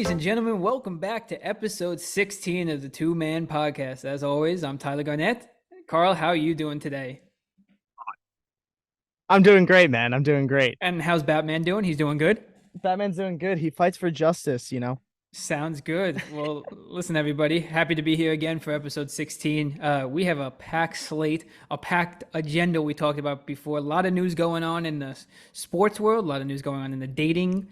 Ladies and gentlemen, welcome back to episode 16 of the Two Man Podcast. As always, I'm Tyler Garnett. Carl, how are you doing today? I'm doing great, man. I'm doing great. And how's Batman doing? He's doing good? Batman's doing good. He fights for justice. Sounds good. Well, listen, everybody. Happy to be here again for episode 16. We have a packed slate, a packed agenda we talked about before. A lot of news going on in the sports world, a lot of news going on in the dating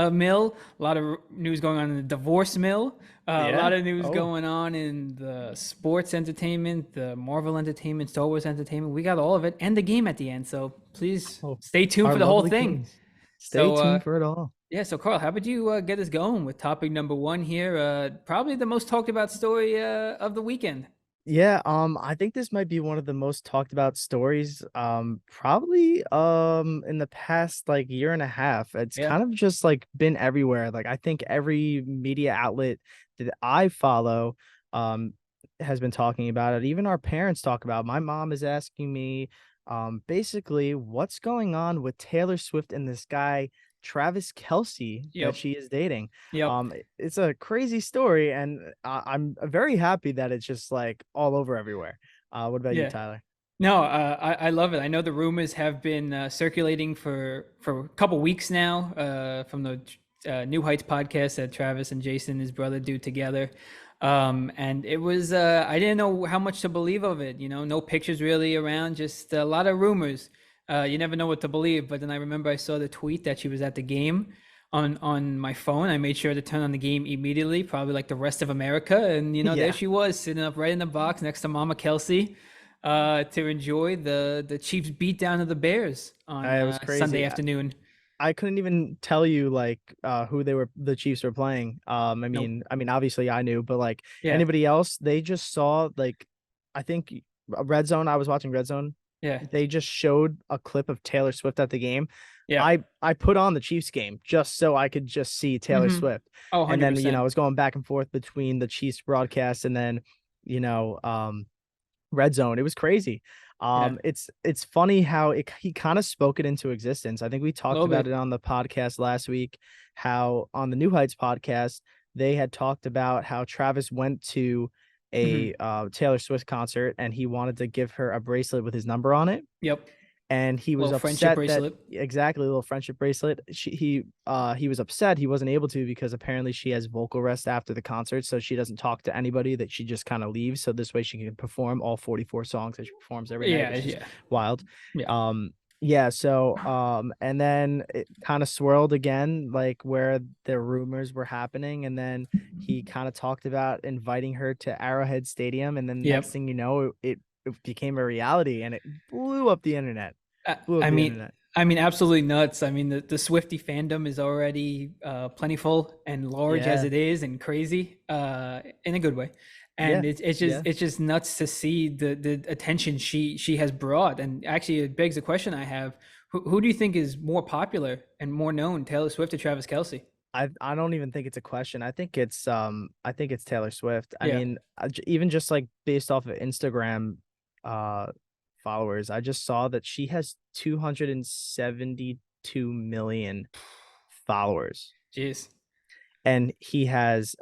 mill, a lot of news going on in the divorce mill, a Yeah. lot of news Oh, going on in the sports entertainment, the Marvel entertainment, Star Wars entertainment. We got all of it and the game at the end. So please oh, stay tuned our for the whole lovely thing. kings. Stay So, tuned for it all. yeah, so Carl, how about you get us going with topic number one here? Probably the most talked about story of the weekend. Yeah, I think this might be one of the most talked about stories, probably in the past like year and a half. It's Yeah. kind of just like been everywhere. Like I think every media outlet that I follow um has been talking about it. Even our parents talk about it. My mom is asking me basically what's going on with Taylor Swift and this guy Travis Kelce that Yep. she is dating. Yep. It's a crazy story, and I'm very happy that it's just like all over everywhere. What about you, Yeah. Tyler? No, I love it. I know the rumors have been circulating for a couple weeks now from the New Heights podcast that Travis and Jason, his brother, do together. And it was, I didn't know how much to believe of it. You know, no pictures really around, just a lot of rumors. You never know what to believe. But then I remember I saw the tweet that she was at the game on my phone. I made sure to turn on the game immediately, probably like the rest of America. And, you know, there Yeah, she was sitting up right in the box next to Mama Kelsey to enjoy the Chiefs beat down of the Bears on it was Sunday crazy. afternoon. I couldn't even tell you like who the Chiefs were playing. Nope. Obviously I knew, but like Yeah. anybody else, they just saw like I think Red Zone. I was watching Red Zone. Yeah. They just showed a clip of Taylor Swift at the game. Yeah. I put on the Chiefs game just so I could just see Taylor Mm-hmm. Swift. Oh, And then, I 100%. was going back and forth between the Chiefs broadcast and then, you know, Red Zone. It was crazy. Yeah. It's funny how he kind of spoke it into existence. I think we A talked little about it bit. on the podcast last week, how on the New Heights podcast, they had talked about how Travis went to Mm-hmm. a Taylor Swift concert and he wanted to give her a bracelet with his number on it, Yep. and he was Little friendship upset that bracelet. exactly a little friendship bracelet. He was upset he wasn't able to because apparently she has vocal rest after the concert, so she doesn't talk to anybody, that she just kind of leaves, so this way she can perform all 44 songs that she performs every night, Yeah. which is Yeah. wild. Yeah. Yeah, so and then it kind of swirled again, like where the rumors were happening, and then he kind of talked about inviting her to Arrowhead Stadium, and then next Yep. thing you know, it became a reality and it blew up the internet. I, Blew up I the mean, internet. absolutely nuts. I mean, the Swifty fandom is already plentiful and large as Yeah. it is, and crazy in a good way. And Yeah. it's just Yeah. it's just nuts to see the attention she has brought. And actually, it begs a question I have: who do you think is more popular and more known, Taylor Swift or Travis Kelce? I don't even think it's a question. I think it's Taylor Swift. Yeah. Even just like based off of Instagram uh followers, I just saw that she has 272 million followers Jeez. and he has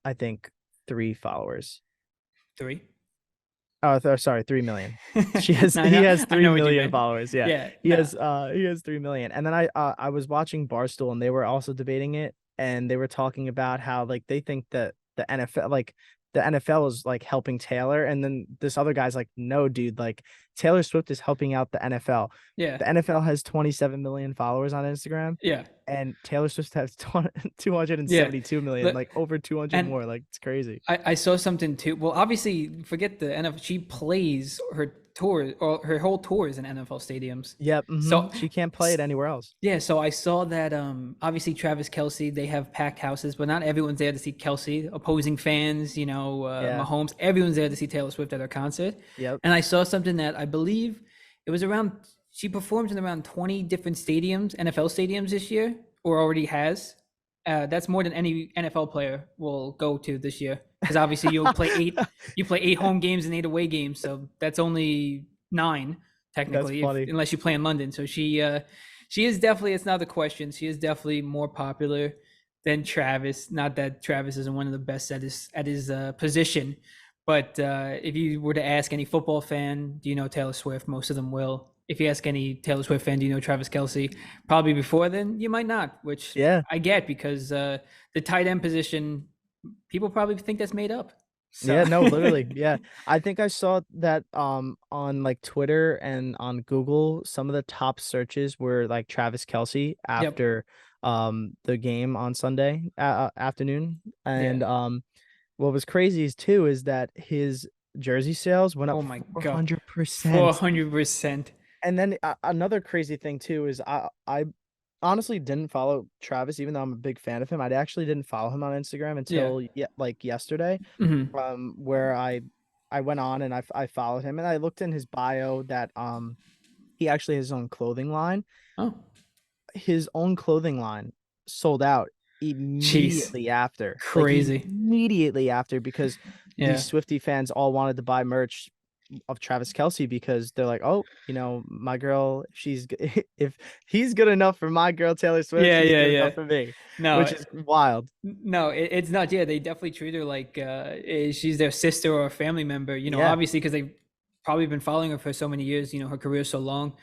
I think 3 followers. Three. Oh, sorry, 3 million. No, He no, has I three know what you million meant. followers. Yeah, Yeah. No. he has 3 million. And then I was watching Barstool and they were also debating it, and they were talking about how like they think that the NFL is like helping Taylor, and then this other guy's like, no, dude, like Taylor Swift is helping out the NFL. Yeah. The NFL has 27 million followers on Instagram, Yeah. and Taylor Swift has Yeah. 272 million, like over 200 And more. Like it's crazy. I saw something too. Well, obviously, forget the NFL. She plays her tour or her whole tour is in NFL stadiums. Yep. So, She can't play it anywhere else. yeah. So I saw that. Obviously, Travis Kelce, they have packed houses, but not everyone's there to see Kelce. Opposing fans, you know, Yeah. Mahomes, everyone's there to see Taylor Swift at her concert. Yep. And I saw something that I believe it was around. She performs in around 20 different stadiums, NFL stadiums this year, or already has. That's more than any NFL player will go to this year. Because obviously you play 8 home games and 8 away games, so that's only 9 That's technically, funny. unless you play in London. So she is definitely, it's not the question. She is definitely more popular than Travis. Not that Travis isn't one of the best at his position, but if you were to ask any football fan, do you know Taylor Swift? Most of them will. If you ask any Taylor Swift fan, do you know Travis Kelce? Probably before then, you might not, which Yeah. I get because the tight end position, people probably think that's made up. So, Yeah, no, literally. Yeah. I think I saw that on like Twitter and on Google, some of the top searches were like Travis Kelce yep, after the game on Sunday afternoon. yeah. And what was crazy is too is that his jersey sales went up Oh my god, 400%. 400%. And then another crazy thing too is I honestly didn't follow Travis even though I'm a big fan of him. I actually didn't follow him on Instagram Yeah. until like yesterday, Hmm. where I went on and I followed him and I looked in his bio that he actually has his own clothing line. Oh, His own clothing line sold out jeez, immediately after, like crazy. immediately after, because these Yeah. Swiftie fans all wanted to buy merch of Travis Kelce because they're like, oh, my girl, if he's good enough for my girl Taylor Swift, Yeah, he's yeah, good yeah. enough for me, No, which is wild. no, it's not. Yeah, they definitely treat her like she's their sister or a family member. Yeah, Obviously because they've probably been following her for so many years. Her career's so long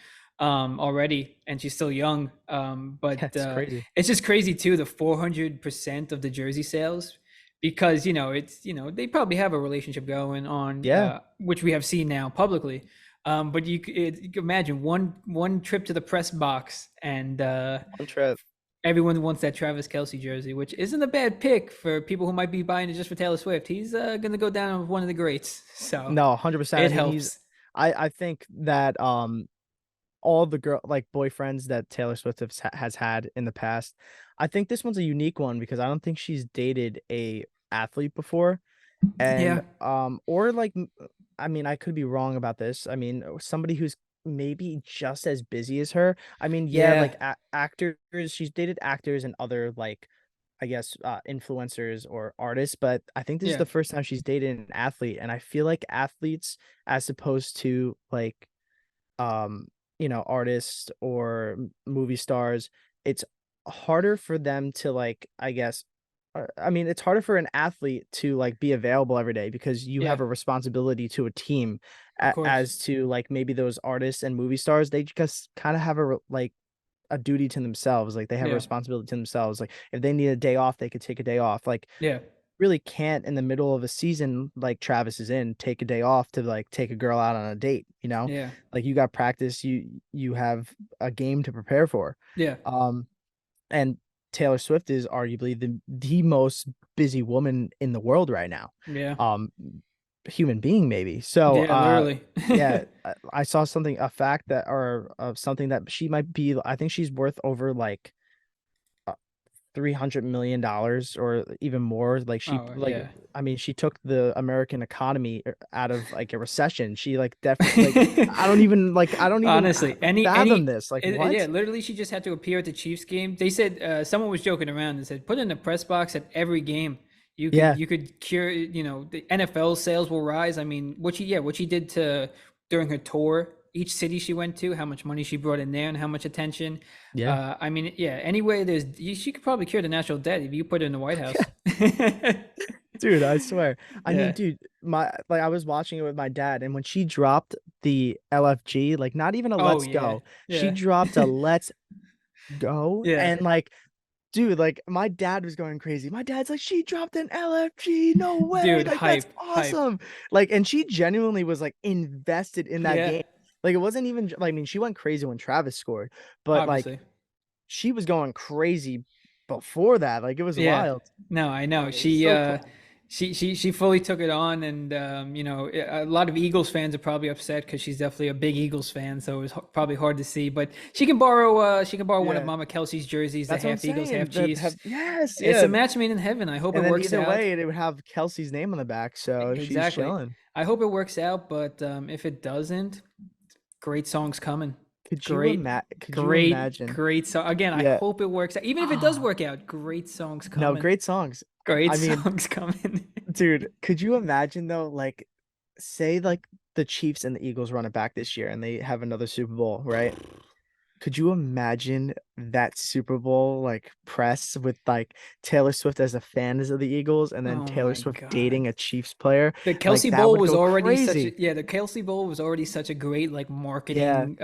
already, and she's still young. yeah, But it's crazy. it's just crazy too, the 400% of the jersey sales, because it's they probably have a relationship going on, Yeah, which we have seen now publicly. But you can imagine one trip to the press box and one trip. everyone wants that Travis Kelce jersey, which isn't a bad pick for people who might be buying it just for Taylor Swift. He's gonna go down as one of the greats, so No, 100%. I it mean, helps. I think that all the girl like boyfriends that Taylor Swift has had in the past, I think this one's a unique one because I don't think she's dated a athlete before. Yeah, And or like I mean, I could be wrong about this. I mean, somebody who's maybe just as busy as her. I mean, yeah, yeah, like actors, she's dated actors and other like I guess influencers or artists, but I think this is yeah, the first time she's dated an athlete, and I feel like athletes as opposed to like artists or movie stars, it's harder for them to like I guess I mean, it's harder for an athlete to like be available every day because you yeah. have a responsibility to a team, Of course. as to like maybe those artists and movie stars, they just kind of have like a duty to themselves. Like they have a Yeah, responsibility to themselves. Like if they need a day off, they could take a day off. Like yeah, really can't in the middle of a season like Travis is in take a day off to like take a girl out on a date. yeah, Like you got practice, you have a game to prepare for. yeah, Um and Taylor Swift is arguably the most busy woman in the world right now. yeah, Um human being maybe. So yeah. Literally. yeah, I saw something a fact that or something that she might be I think she's worth over like $300 million or even more. Like she Oh like yeah. I mean she took the American economy out of like a recession. She like definitely like I don't even Honestly, fathom this. Like yeah, what? literally, she just had to appear at the Chiefs game. They said someone was joking around and said, put in a press box at every game. You could Yeah, you could cure. The NFL sales will rise. I mean, what she did to during her tour, each city she went to, how much money she brought in there, and how much attention. yeah. I mean, yeah. Anyway, she could probably cure the national debt if you put her in the White House. Dude, I swear. I mean, Yeah. dude, my like I was watching it with my dad, and when she dropped the LFG, like not even a Oh let's yeah. go, she Yeah. dropped a let's go. Yeah. And like, dude, like my dad was going crazy. My dad's like, she dropped an LFG. No way. Dude, Like, that's hype. awesome. Like, and she genuinely was like invested in that Yeah. game. Like, it wasn't even like, I mean, she went crazy when Travis scored, but like Obviously. she was going crazy before that. Like, it was Yeah. wild. No, I know. It was so cool. She fully took it on, and a lot of Eagles fans are probably upset because she's definitely a big Eagles fan, so it was probably hard to see. But she can borrow one of Yeah. Mama Kelsey's jerseys, the That's what I'm half Eagles, half saying. That Chiefs. have yes, It's a yeah. match made in heaven. I hope it And then works either out. way, it would have Kelsey's name on the back, so she's Exactly. chilling. I hope it works out, but if it doesn't, great songs coming. Could you imagine? Great song. Again, I Yeah. hope it works out. Even if it does Ah, work out, great songs no, coming. great songs. Great I mean, songs coming. dude, could you imagine though, like, say like the Chiefs and the Eagles run it back this year and they have another Super Bowl, right? could you imagine that Super Bowl like press with like Taylor Swift as a fan of the Eagles and then Oh Taylor my Swift God. dating a Chiefs player? The Like Kelsey that Bowl would was go already such a crazy. yeah, the Kelsey Bowl was already such a great like Yeah. marketing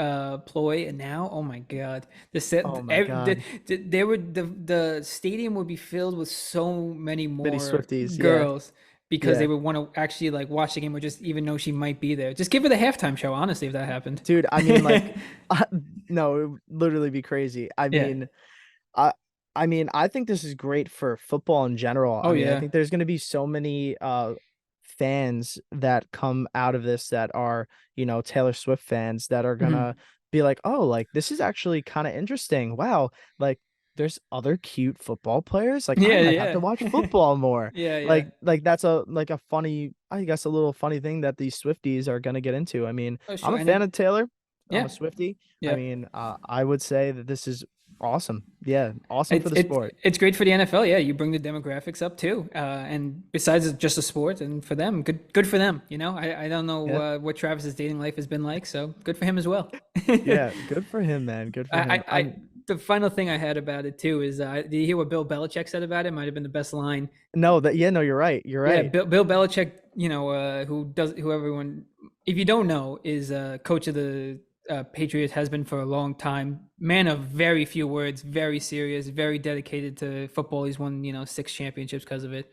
ploy, and now oh my God, the set Oh my God. there would the stadium would be filled with so many Many more Swifties. Yeah. girls because they Yeah. would want to actually like watch the game or just even know she might be there. Just give her the halftime show, honestly, if that happened. Dude, I mean like uh, no, it would literally be crazy. Yeah. I I mean, I think this is great for football in general. Oh I mean, I yeah. think there's going to be so many fans that come out of this that are, Taylor Swift fans that are going Mhm. to be like, "Oh, like this is actually kind of interesting. Wow, like there's other cute football players. Like I Yeah, might have to yeah. watch football more." Yeah, yeah. Like that's a funny, I guess a little funny thing that these Swifties are going to get into. I mean, Oh I'm sure. a And fan it of Taylor. I'm a yeah. Swiftie. I Yeah. mean, I would say that this is awesome. Yeah, awesome for the sport. It's great for the NFL. Yeah, you bring the demographics up too, and besides it's just a sport, and for them, good for them. You know, I don't know Yeah. what Travis's dating life has been like, so good for him as well. Yeah, good for him, man. Good for him. I I mean, the final thing I had about it too is did you hear what Bill Belichick said about it? Might have been the best line. no, that yeah, no, you're right. You're Yeah, right. Bill Belichick, you know, who everyone, if you don't know, is coach of the Patriots, has been for a long time. Man of very few words, very serious, very dedicated to football. He's won, you know, 6 championships because of it.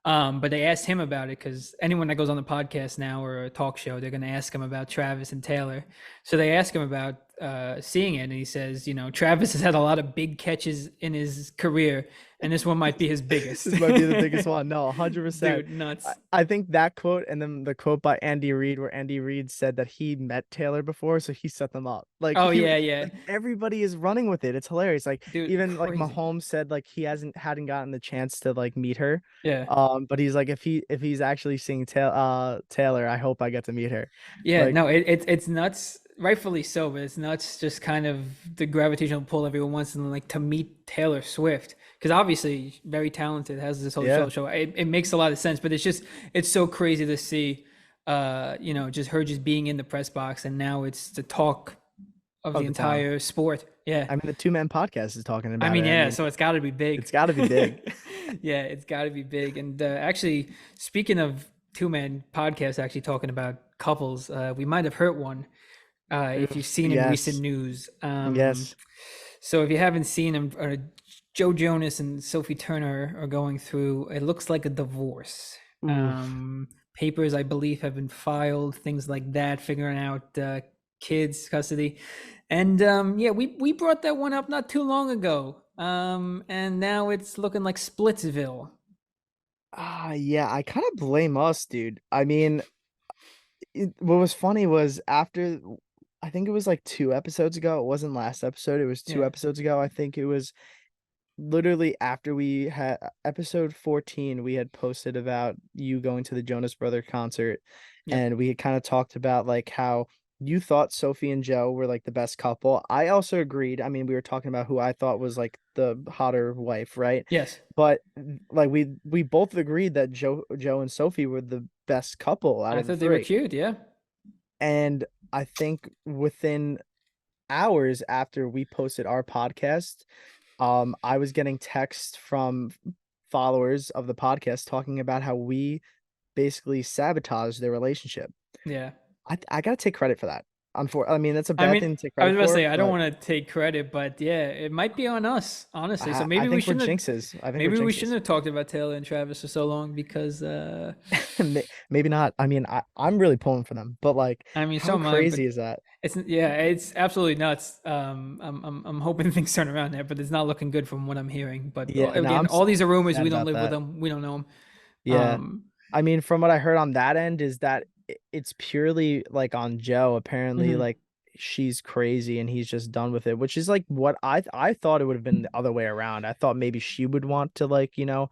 But they asked him about it because anyone that goes on the podcast now or a talk show, they're going to ask him about Travis and Taylor. So they ask him about seeing it, and he says, you know, Travis has had a lot of big catches in his career, and this one might be his biggest. This might be the biggest one. No, 100%. Dude, I, nuts. I think that quote and then the quote by Andy Reid, where Andy Reid said that he met Taylor before, so he set them up. Oh yeah, yeah, Like everybody is running with it. It's hilarious. Like dude, even like crazy. Mahomes said, like he hadn't gotten the chance to like meet her. Yeah. But he's like, if he's actually seeing Taylor, I hope I get to meet her. Yeah, Like, no, it's nuts, rightfully so, but it's nuts just kind of the gravitational pull everyone wants and like to meet Taylor Swift because obviously very talented, has this whole yeah. show. It makes a lot of sense, but it's so crazy to see, you know, just her just being in the press box and now it's the talk of the Of the town. entire sport. Yeah, I mean, the two man podcast is talking I about it. mean, I yeah, mean, so it's got to be big. it's got to be big. Yeah, it's got to be big. And actually, speaking of two-man podcasts, actually talking about couples, we might have hurt one if you've Oof, seen in recent yes, news. yes. So if you haven't seen them, Joe Jonas and Sophie Turner are going through, it looks like a divorce. Oof. Papers, I believe, have been filed, things like that, figuring out kids custody. And yeah, we brought that one up not too long ago. And now it's looking like Splitsville. Yeah, I kind of blame us, dude. I mean, what was funny was after, I think it was like 2 episodes ago. It wasn't last episode. It was two Yeah, episodes ago. I think it was literally after we had episode 14, we had posted about you going to the Jonas Brother concert, yeah, and we had kind of talked about like how you thought Sophie and Joe were like the best couple. I also agreed. I mean, we were talking about who I thought was like the hotter wife, right? yes. But like we both agreed that Joe and Sophie were the best couple out I of the thought they were three. cute. Yeah, And I think within hours after we posted our podcast, I was getting texts from followers of the podcast talking about how we basically sabotaged their relationship. yeah. I gotta take credit for that. I mean, that's a I bad mean, thing to take I was credit about to for, say I don't but want to take credit, but yeah, it might be on us, honestly. So I maybe we think we're shouldn't have. jinxes. I think we're Maybe we jinxes. shouldn't have talked about Taylor and Travis for so long because Maybe not. I mean, I'm really pulling for them, but like, I mean, so how am I. But crazy is that? it's yeah, it's absolutely nuts. I'm hoping things turn around there, but it's not looking good from what I'm hearing. But Yeah, no, again, all these are rumors. sad We don't about live with that. them. We don't know them. Yeah. Um, I mean, from what I heard on that end is that it's purely like on Joe. Apparently, mhm. like she's crazy and he's just done with it, which is like what I thought it would have been the other way around. I thought maybe she would want to like, Yeah.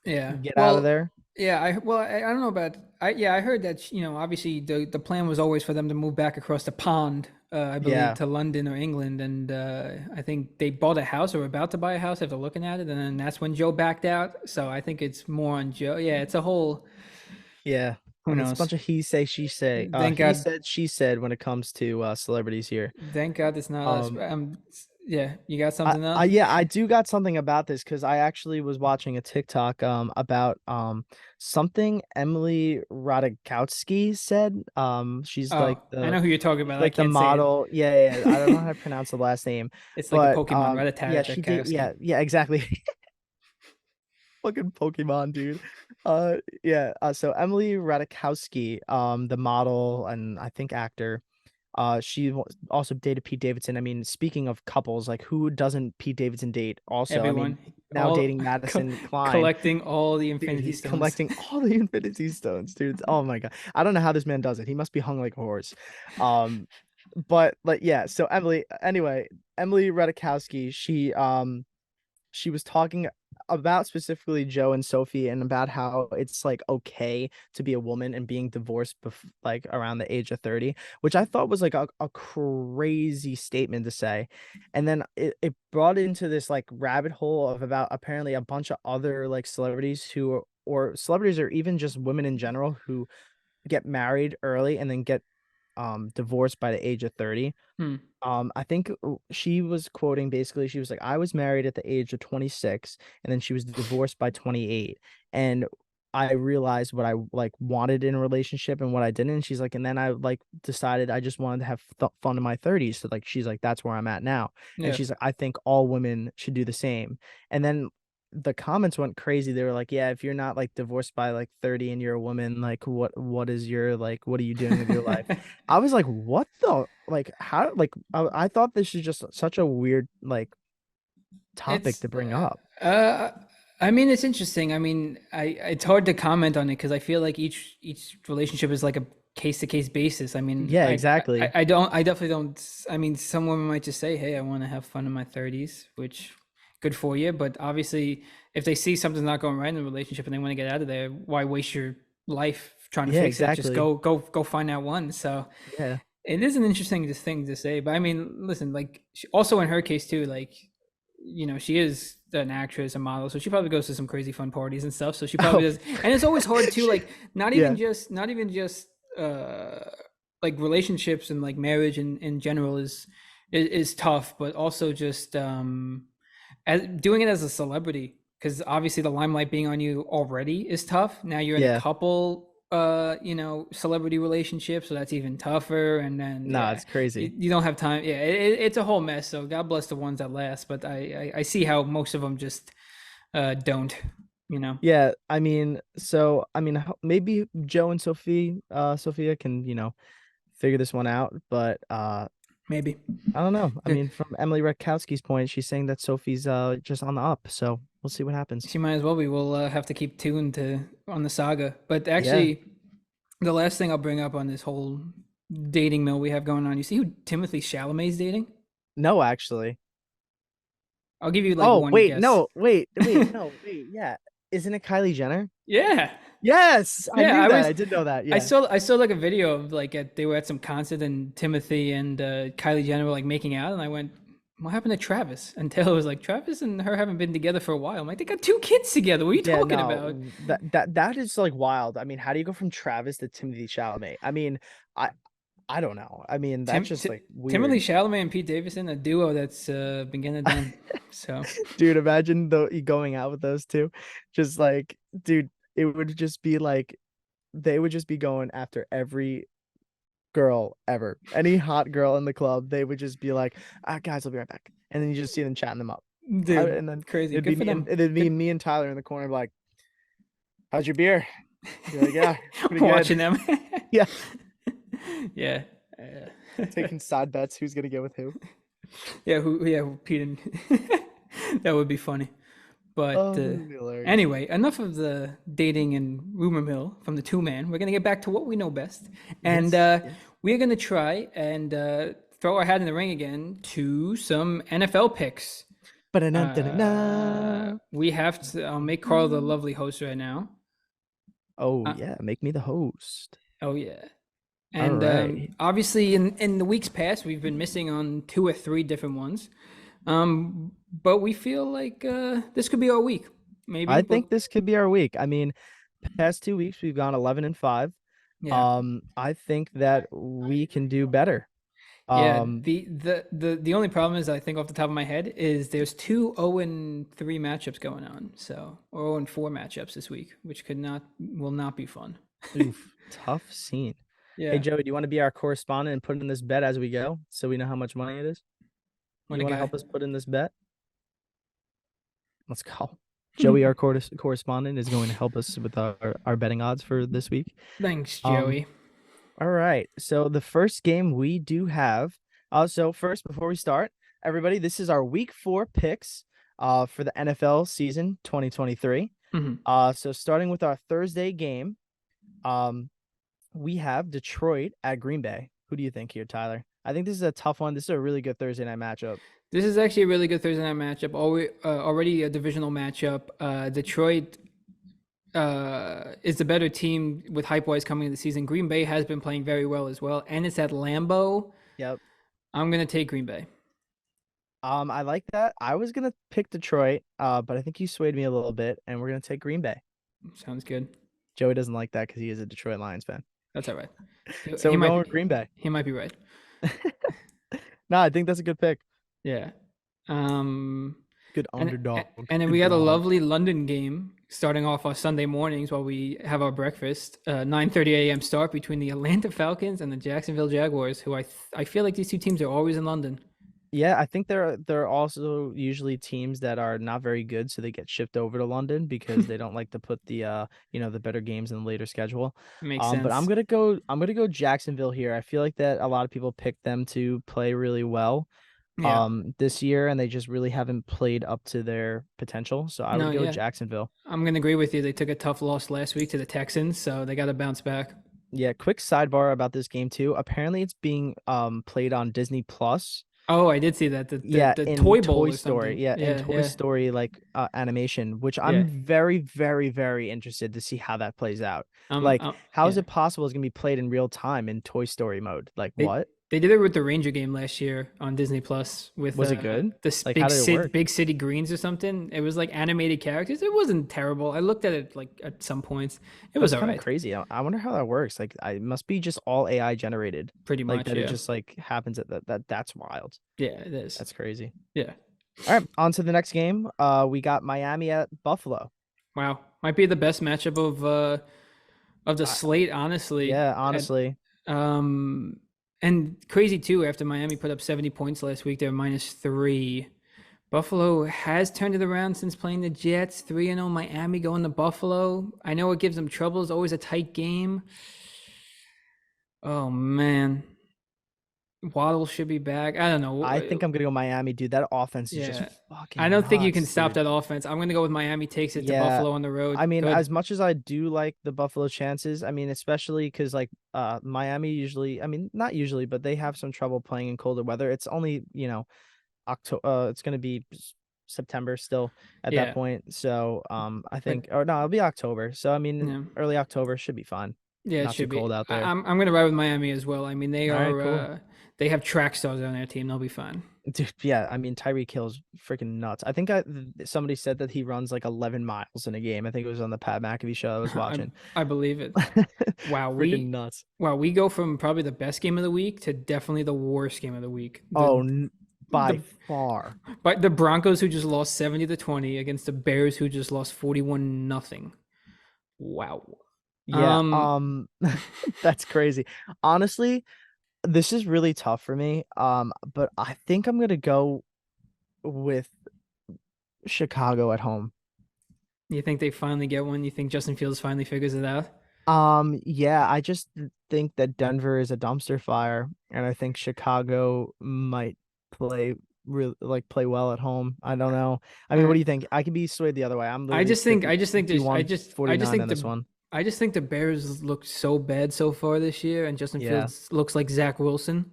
get out of Well, there. yeah. I don't know about. I heard that you know obviously the plan was always for them to move back across the pond. I believe Yeah. to London or England, and I think they bought a house or were about to buy a house after looking at it, and then that's when Joe backed out. So I think it's more on Joe. Yeah, it's a whole. Yeah. Who It's a knows? bunch of he say, she say. Thank He God. said, she said when it comes to celebrities here. Thank God it's not us. Um, Yeah, you got something else? yeah, I do got something about this because I actually was watching a TikTok about something Emily Ratajkowski said. She's Oh, like I know who you're talking she's about. I like the can't say it. model. Yeah, yeah, yeah. I don't know how to pronounce the last name, It's like a but Pokemon, yeah, she did. Ratatouille. Yeah, yeah, exactly. Fucking Pokemon, dude. Yeah. So Emily Ratajkowski, the model and I think actor. Also dated Pete Davidson. I mean, speaking of couples, like who doesn't Pete Davidson date? Also, I mean, Everyone, now all dating Madison Klein. collecting all the Dude, Infinity he's Stones. collecting all the Infinity Stones, dude. Oh my God. I don't know how this man does it. He must be hung like a horse. Um, but like yeah, so Emily Ratajkowski, she was talking about specifically Joe and Sophie and about how it's like okay to be a woman and being divorced like around the age of 30, which I thought was like a crazy statement to say. And then it brought into this like rabbit hole of about apparently a bunch of other like celebrities who or celebrities or even just women in general who get married early and then get divorced by the age of 30. Hmm. I think she was quoting basically, she was like, I was married at the age of 26 and then she was divorced by 28. And I realized what I like wanted in a relationship and what I didn't. And she's like, and then I like decided I just wanted to have fun in my 30s. So like, she's like, that's where I'm at now. And Yeah. she's like, I think all women should do the same. And then the comments went crazy. They were like, yeah, if you're not like divorced by like 30 and you're a woman, like what is your like what are you doing with your life? I was like, what the like how like I thought this is just such a weird like topic It's to bring up. I mean it's interesting. I mean, it's hard to comment on it because I feel like each relationship is like a case to case basis. I mean, Yeah, exactly. I definitely don't. I mean, some women might just say, "Hey, I want to have fun in my 30s," which good for you. But obviously, if they see something's not going right in the relationship and they want to get out of there, why waste your life trying to Yeah, fix it? Just exactly. go find that one. So Yeah. it is an interesting thing to say. But I mean, listen, like also in her case too, like she is an actress, a model, so she probably goes to some crazy fun parties and stuff. So she probably Oh, does, and it's always hard too. Like yeah. not even just uh like relationships and like marriage in general is tough, but also just doing it as a celebrity because obviously the limelight being on you already is tough. Now you're in a Yeah. couple celebrity relationship, so that's even tougher. And then No, yeah, it's crazy. you don't have time. Yeah, it's a whole mess. So God bless the ones that last, but I see how most of them just don't. You know, Yeah, I mean, so I mean, maybe Joe and Sophia can, figure this one out, but maybe. I don't know. I Yeah, mean, from Emily Ratajkowski's point, she's saying that Sophie's just on the up, so we'll see what happens. she might as well be. We'll have to keep tuned to on the saga. But Yeah. actually, the last thing I'll bring up on this whole dating mill we have going on. You see who Timothy Chalamet's dating? No, actually. I'll give you like Oh, one wait, guess. no, wait, no, wait, yeah. Isn't it Kylie Jenner? Yeah, Yes, I yeah. knew that. I did know that. Yeah. I saw like a video of like they were at some concert and Timothy and Kylie Jenner were like making out, and I went, "What happened to Travis?" And Taylor was like, "Travis and her haven't been together for a while." I'm like, "They got two kids together. What are you Yeah, talking about?" no, that is like wild. I mean, how do you go from Travis to Timothy Chalamet? I mean, I I don't know. I mean, that's just like Timothy weird. Chalamet and Pete Davidson, a duo that's been getting it done. So Dude, imagine though you going out with those two. Just like, dude, it would just be like they would just be going after every girl ever. Any hot girl in the club, they would just be like, guys, I'll be right back. And then you just see them chatting them up. dude, And then crazy. Good for them. it'd be Good me and Tyler in the corner like, how's your beer? Be like, yeah, pretty good. watching them. Yeah. Yeah. Taking side bets, who's gonna get with who. Who Pete and that would be funny. But Oh, that'd be hilarious. anyway, enough of the dating and rumor mill from the two man. We're gonna get back to what we know best, and Yes, yes. we're gonna try and throw our hat in the ring again to some NFL picks. Ba-da-na-da-na-na. We have to. I'll make Carl the lovely host right now. Oh Uh, yeah, make me the host. oh yeah, All and right. obviously in the weeks past we've been missing on two or three different ones. But we feel like this could be our week. Maybe, I but think this could be our week. I mean, past 2 weeks we've gone 11 and 5. Yeah. I think that we can do better. Yeah, Um, the only problem is I think off the top of my head is there's two 0-3 matchups going on, so or 0-4 matchups this week, which could not will not be fun. oof, tough scene. Hey Yeah, Joey, do you want to be our correspondent and put in this bet as we go so we know how much money it is? what You a want to guy. help us put in this bet? Let's go. Joey, our correspondent, is going to help us with our betting odds for this week. Thanks, Um, Joey. all right. So the first game we do have. So first, before we start, everybody, this is our week 4 picks for the NFL season 2023. Mhm. So starting with our Thursday game, um, we have Detroit at Green Bay. Who do you think here, Tyler? I think this is a tough one. This is a really good Thursday night matchup. This is actually a really good Thursday night matchup. Already a divisional matchup. Detroit is the better team with hype wise coming into the season. Green Bay has been playing very well as well, and it's at Lambeau. Yep. I'm gonna take Green Bay. I like that. I was gonna pick Detroit, but I think you swayed me a little bit, and we're gonna take Green Bay. Sounds good. Joey doesn't like that because he is a Detroit Lions fan. That's all right. He, So he we're might going with be Green Bay. he might be right. No, I think that's a good pick. Yeah. Um, Good and underdog. and then we Good had a dog. lovely London game starting off our Sunday mornings while we have our breakfast. 9:30 a.m. start between the Atlanta Falcons and the Jacksonville Jaguars, who I feel like these two teams are always in London. Yeah, I think they're also usually teams that are not very good, so they get shipped over to London because they don't like to put the better games in the later schedule. Makes But sense. I'm gonna go Jacksonville here. I feel like that a lot of people picked them to play really well Yeah. this year, and they just really haven't played up to their potential. So I No, would go yeah. Jacksonville. I'm gonna agree with you. They took a tough loss last week to the Texans, so they got to bounce back. Yeah, quick sidebar about this game too. Apparently it's being played on Disney Plus. Oh, I did see that Yeah, the in Toy Bowl Toy or Story. something. Yeah, in Yeah, Toy yeah, Story like animation, which yeah. I'm very, very, very interested to see how that plays out. Um, Like, um how is yeah. it possible it's gonna be played in real time in Toy Story mode? Like, They what? they did it with the Ranger game last year on Disney Plus with Was it good? this Like, how did it work? big city greens or something. It was like animated characters. It wasn't terrible. I looked at it like at some points. It was That's all kind of right. crazy. I wonder how that works. Like, it must be just all AI generated. Pretty Like much, that it yeah. just like happens at that's wild. Yeah, it is. That's crazy. Yeah. All right, on to the next game. We got Miami at Buffalo. Wow. Might be the best matchup of the I, slate, honestly. yeah, At honestly. um and crazy too, after Miami put up 70 points last week, they're -3. Buffalo has turned it around since playing the Jets. 3-0 Miami going to Buffalo. I know it gives them trouble. It's always a tight game. Oh man. Waddle should be back. I don't I know. think I'm gonna go Miami, dude. That offense is just Yeah. I fucking don't think you can nuts, stop dude. that offense. I'm going to go with Miami takes it to Yeah, Buffalo on the road. I mean, Good. as much as I do like the Buffalo chances, I mean, especially because like Miami usually, I mean, not usually, but they have some trouble playing in colder weather. It's only, October, it's gonna be September still at that Yeah. point. So I But think or no, it'll be October. So I mean, yeah. early October should be fine. Yeah, it Not too should be. cold out there. I'm going to ride with Miami as well. I mean, All right, cool. they have track stars on their team. They'll be fine. Dude, yeah, I mean Tyreek Hill's freaking nuts. I think somebody said that he runs like 11 miles in a game. I think it was on the Pat McAfee show I was I watching. I believe it. Wow, Freaking nuts. we go from probably the best game of the week to definitely the worst game of the week. Oh, by The far. but the Broncos who just lost 70-20 against the Bears who just lost 41 nothing. Wow. Yeah, Um that's crazy. Honestly, this is really tough for me. But I think I'm gonna go with Chicago at home. you think they finally get one? You think Justin Fields finally figures it out? Yeah, I just think that Denver is a dumpster fire, and I think Chicago might play play well at home. I don't know. I All mean, what right. do you think? I could be swayed the other way. I'm literally I just think there's 51-49 on this one. I just think the Bears look so bad so far this year, and Justin Yeah. Fields looks like Zach Wilson.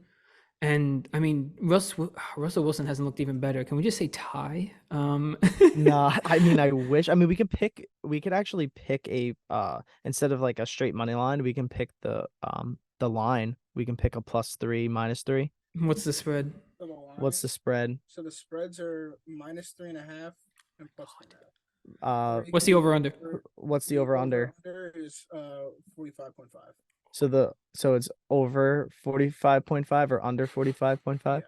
And I mean, Russell Wilson hasn't looked even better. Can we just say tie? No, I mean, I wish. I mean, we could actually pick a instead of like a straight money line, we can pick the line. We can pick a +3, -3. What's the spread? For the What's line. the spread? So the spreads are -3.5 and +3.5. Uh, What's the over under? what's the over under? Under is 45.5. So it's over 45.5 or under 45.5. Yes.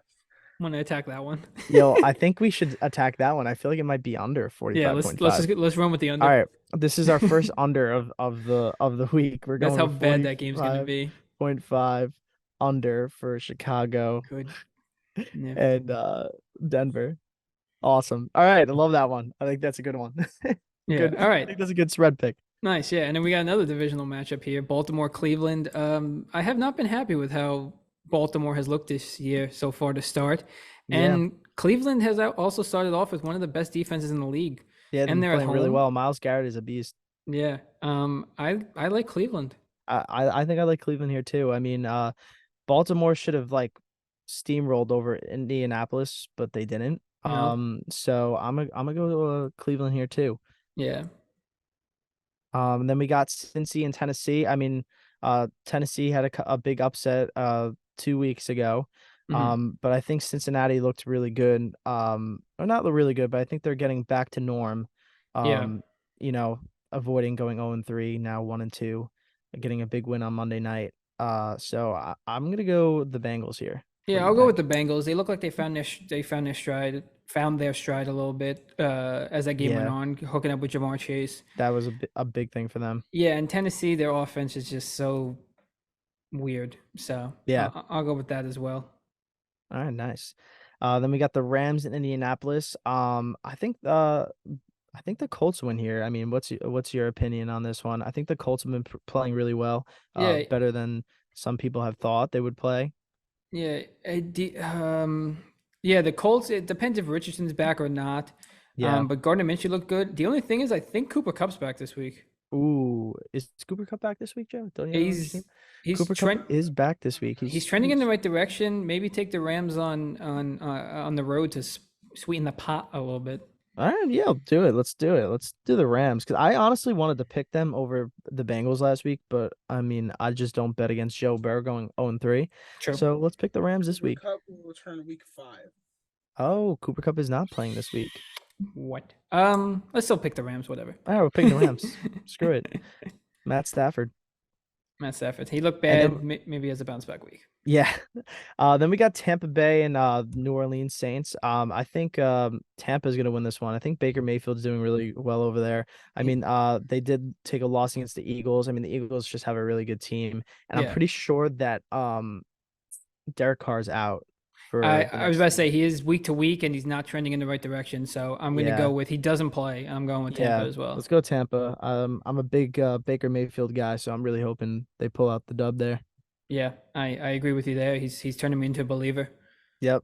I'm gonna attack that one. Yo, I think we should attack that one. I feel like it might be under Yeah, let's 45.5. just let's run with the All under. right. This is our first under of the week. We're That's going how with bad that game's gonna 45.5 be. under for Chicago Good. Yeah. and Denver. Awesome. All right, I love that one. I think that's a good one. Yeah. Good. All I right. think that's a good spread pick. Nice. Yeah. And then we got another divisional matchup here, Baltimore Cleveland. I have not been happy with how Baltimore has looked this year so far to start, Yeah. and Cleveland has also started off with one of the best defenses in the league, Yeah, they've and been they're at playing really home. well. Miles Garrett is a beast. Yeah. I like Cleveland. I think I like Cleveland here too. I mean, Baltimore should have like steamrolled over Indianapolis, but they didn't. No. So I'm gonna go to Cleveland here too. Yeah. Then we got Cincy and Tennessee. I mean, Tennessee had a big upset 2 weeks ago. Hmm. But I think Cincinnati looked really good. Or not really good, but I think they're getting back to norm. Yeah. Um, you know, avoiding going 0-3, now 1-2, getting a big win on Monday night. So I'm gonna go the Bengals here. What Yeah, do you I'll go with think? the Bengals. They look like found their stride a little bit as that game went Yeah, on, hooking up with Jamar Chase. that was a big thing for them. Yeah, and Tennessee, their offense is just so weird. So Yeah. I'll go with that as well. All right, nice. Then we got the Rams in Indianapolis. I think the Colts win here. I mean, what's your opinion on this one? I think the Colts have been playing really well, Yeah, better than some people have thought they would play. yeah, yeah. The Colts. It depends if Richardson's back or not. Yeah. But Gardner Minshew looked good. The only thing is, I think Cooper Cup's back this week. Ooh, is Cooper Cup back this week, Joe? Don't you have him on your He's team? he's Cooper Cup trend is back this week. he's He's trending in the he's right direction. Maybe take the Rams on the road to sweeten the pot a little bit. all right. Yeah, do it. Let's do it. Let's do the Rams because I honestly wanted to pick them over the Bengals last week, but I mean, I just don't bet against Joe Burrow going 0-3. True. So let's pick the Rams this Cooper week. Cup will return week 5. Oh, Cooper Cup is not playing this week. What? Let's still pick the Rams. Whatever. All right, we're picking the Rams. Screw it. Matt Stafford. Matt Stafford. He looked And bad. then Maybe he has a bounce back week. yeah. Then we got Tampa Bay and New Orleans Saints. I think Tampa's gonna win this one. I think Baker Mayfield's doing really well over there. I He- mean, they did take a loss against the Eagles. I mean, the Eagles just have a really good team. And I'm Yeah. pretty sure that Derek Carr's out I for the I was next about to say he is week to week and he's not trending in the right direction. So I'm gonna yeah. go with he doesn't play. I'm going with Tampa Yeah, as well. let's go Tampa. I'm a big Baker Mayfield guy, so I'm really hoping they pull out the dub there. Yeah, I agree with you there. He's turning me into a believer. Yep.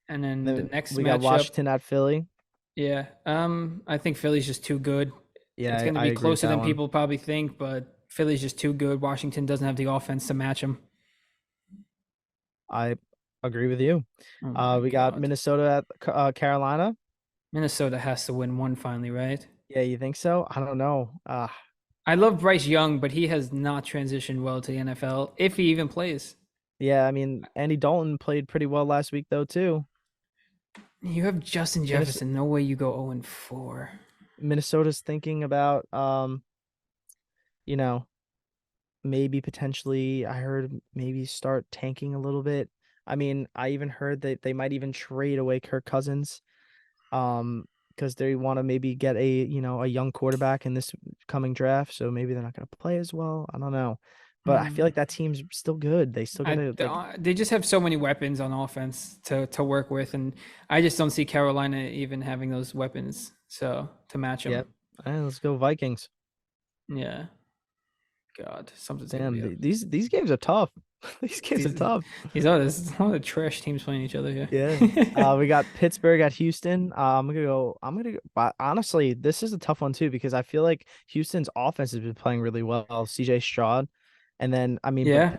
And then the Then next we got matchup, Washington at Philly. yeah. I think Philly's just too good. Yeah, It's going to I be agree with closer that than one. people probably think, but Philly's just too good. Washington doesn't have the offense to match them. I agree with you. Oh my We got God. Minnesota at Carolina. Minnesota has to win one finally, right? Yeah, you think so? I don't know. I love Bryce Young, but he has not transitioned well to the NFL, if he even plays. Yeah, I mean, Andy Dalton played pretty well last week though too. You have Justin Minnes- Jefferson. No way you go 0-4. Minnesota's thinking about you know, maybe potentially I heard maybe start tanking a little bit. I mean, I even heard that they might even trade away Kirk Cousins. Because they want to maybe get a young quarterback in this coming draft, so maybe they're not going to play as well. I don't know, but I feel like that team's still good. They still got to like, They just have so many weapons on offense to work with, and I just don't see Carolina even having those weapons to match them. yep. All right, let's go Vikings. Yeah. God, something's gonna Damn, be up. these games are tough. These games are These tough. these are there's a lot of trash teams playing each other here. Yeah. We got Pittsburgh at Houston. I'm gonna go. But honestly, this is a tough one too because I feel like Houston's offense has been playing really well. CJ Stroud, and then I mean, but Yeah.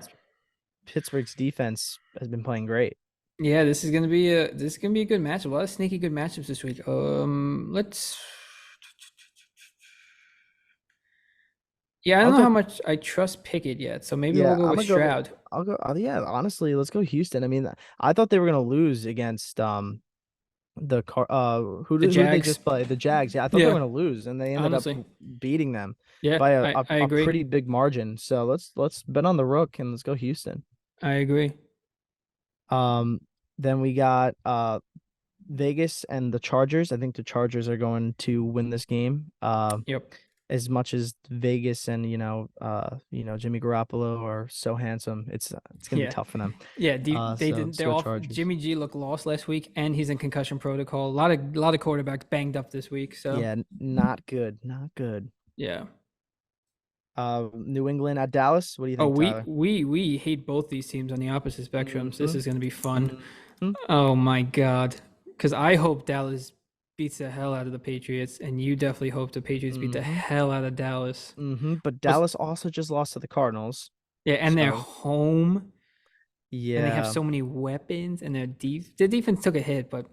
Pittsburgh's defense has been playing great. Yeah, this is gonna be a good matchup. A lot of sneaky good matchups this week. Let's Yeah, I I'll don't know how go. much I trust Pickett yet, so maybe we'll Yeah, go I'm with gonna go. Stroud. I'll go. Yeah, honestly, let's go Houston. I mean, I thought they were gonna lose against who The did they Jags. just play? The Jags. Yeah, I thought they were Yeah, gonna lose, and they ended up honestly. beating them Yeah, by I a agree. pretty big margin. So let's bet on the Rook and let's go Houston. I agree. Um, then we got Vegas and the Chargers. I think the Chargers are going to win this game. Yep. As much as Vegas and Jimmy Garoppolo are so handsome, it's gonna be Yeah. tough for them. Yeah, they So didn't. let's They're go off. Chargers. Jimmy G looked lost last week, and he's in concussion protocol. A lot of quarterbacks banged up this week. So Yeah, not good, not good. yeah. New England at Dallas. What do you Oh, think, Tyler? we hate both these teams on the opposite spectrums. This Mm-hmm. is going to be fun. Mm-hmm. Oh my god, because I hope Dallas beats the hell out of the Patriots, and you definitely hope the Patriots beat the Mm-hmm. hell out of Dallas. Mm-hmm. But Plus, Dallas also just lost to the Cardinals. yeah, and they're So home, and they have yeah, so many weapons, and their defense took a hit, but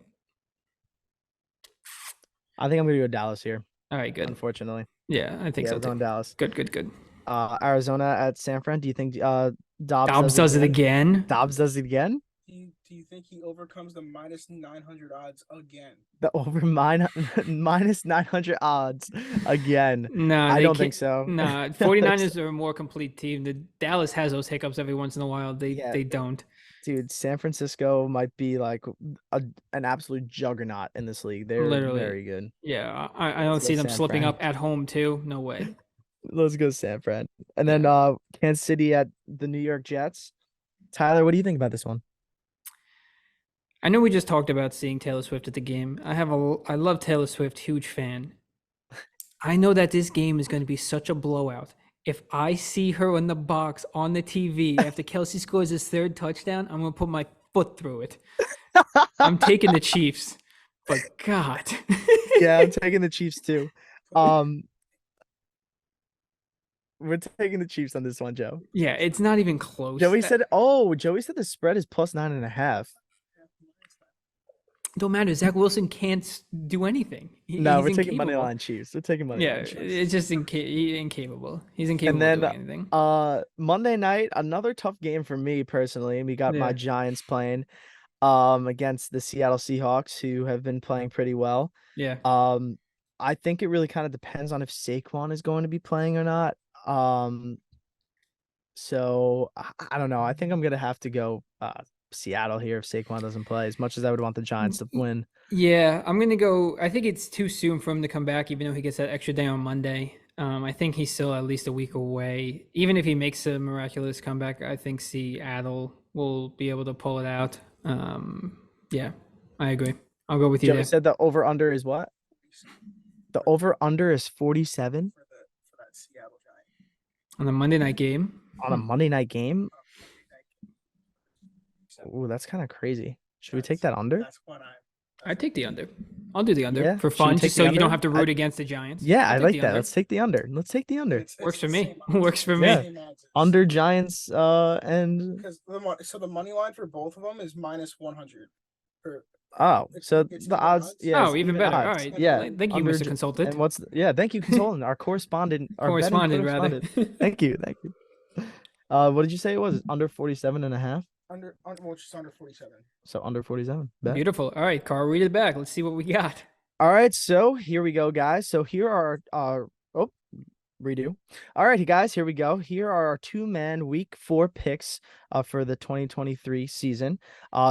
I think I'm gonna go Dallas here. all right, good. Unfortunately, Yeah, I think yeah, so we're too. going Dallas. Good, good, good. Arizona at San Fran. Do you think Dobbs Dobbs does it does it again? again. Dobbs does it again? Do you think he overcomes the minus 900 odds again? The over minus 900 odds again. Nah, I they don't can't. think so. Nah, I don't think 49ers so. are a more complete team. The Dallas has those hiccups every once in a while. They Yeah, they don't. dude, San Francisco might be like an absolute juggernaut in this league. They're Literally. very good. Yeah, I Let's don't go see them San slipping Fran. up at home too. No way. Let's go San Fran. And then Yeah. Kansas City at the New York Jets. Tyler, what do you think about this one? I know we just talked about seeing Taylor Swift at the game. I love Taylor Swift, huge fan. I know that this game is going to be such a blowout. If I see her in the box on the TV after Kelsey scores his third touchdown, I'm going to put my foot through it. I'm taking the Chiefs. But God. Yeah, I'm taking the Chiefs too. We're taking the Chiefs on this one, Joe. Yeah, it's not even close. Joey said the spread is plus 9.5. Don't matter. Zach Wilson can't do anything. No, He's we're taking money incapable. line Chiefs. We're taking money Yeah, line Chiefs. it's just incapable. He's And incapable then of doing anything. Monday night, another tough game for me personally. We got my Yeah. Giants playing against the Seattle Seahawks, who have been playing pretty well. Yeah. I think it really kind of depends on if Saquon is going to be playing or not. So I don't know. I think I'm gonna have to go Seattle here if Saquon doesn't play, as much as I would want the Giants to win. Yeah, I'm gonna go. I think it's too soon for him to come back, even though he gets that extra day on Monday. I think he's still at least a week away. Even if he makes a miraculous comeback, I think Seattle will be able to pull it out. Yeah, I agree. I'll go with you Joey there. said the over under is what? The over under is 47 For that Seattle Giant. On the Monday night game. on a Monday night game. Ooh, that's kind of crazy. Should we take that under? That's what I take the under. I'll do the under Yeah, for should we fun, take just the so you don't under? have to root against the Giants. Yeah, I'll I take like the that. under. Let's take the under. Let's take the under. Works for the me. same odds. Works for Yeah. me. Under Giants and Because the money line for both of them is minus 100. so It's the even odds, odds? yeah, Oh, even better. All odds. right. Yeah, Thank you, under Mr. Consultant. And thank you, consultant, our correspondent, our betting Correspondent, rather. Thank you. What did you say it was? Under 47.5? Well, just under 47. So under 47. Bet. Beautiful. All right, Carl, read it back. Let's see what we got. All right, so here we go, guys. So here are redo. All right, guys, here we go. Here are our 2-man week 4 picks for the 2023 season.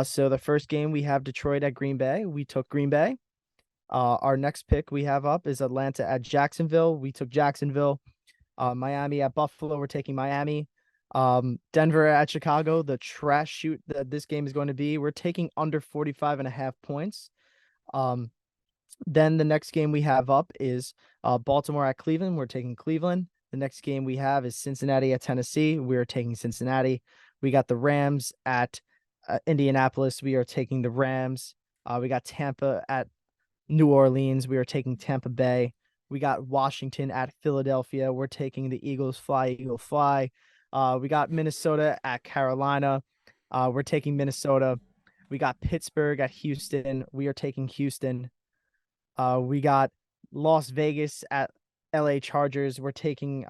So the first game we have Detroit at Green Bay. We took Green Bay. Our next pick we have up is Atlanta at Jacksonville. We took Jacksonville. Miami at Buffalo. We're taking Miami. Denver at Chicago. The trash shoot that this game is going to be. We're taking under 45.5 points. Then the next game we have up is Baltimore at Cleveland. We're taking Cleveland. The next game we have is Cincinnati at Tennessee. We're taking Cincinnati. We got the Rams at Indianapolis. We are taking the Rams. We got Tampa at New Orleans. We are taking Tampa Bay. We got Washington at Philadelphia. We're taking the Eagles. Fly, Eagle, fly. We got Minnesota at Carolina. We're taking Minnesota. We got Pittsburgh at Houston. We are taking Houston. We got Las Vegas at LA Chargers. We're taking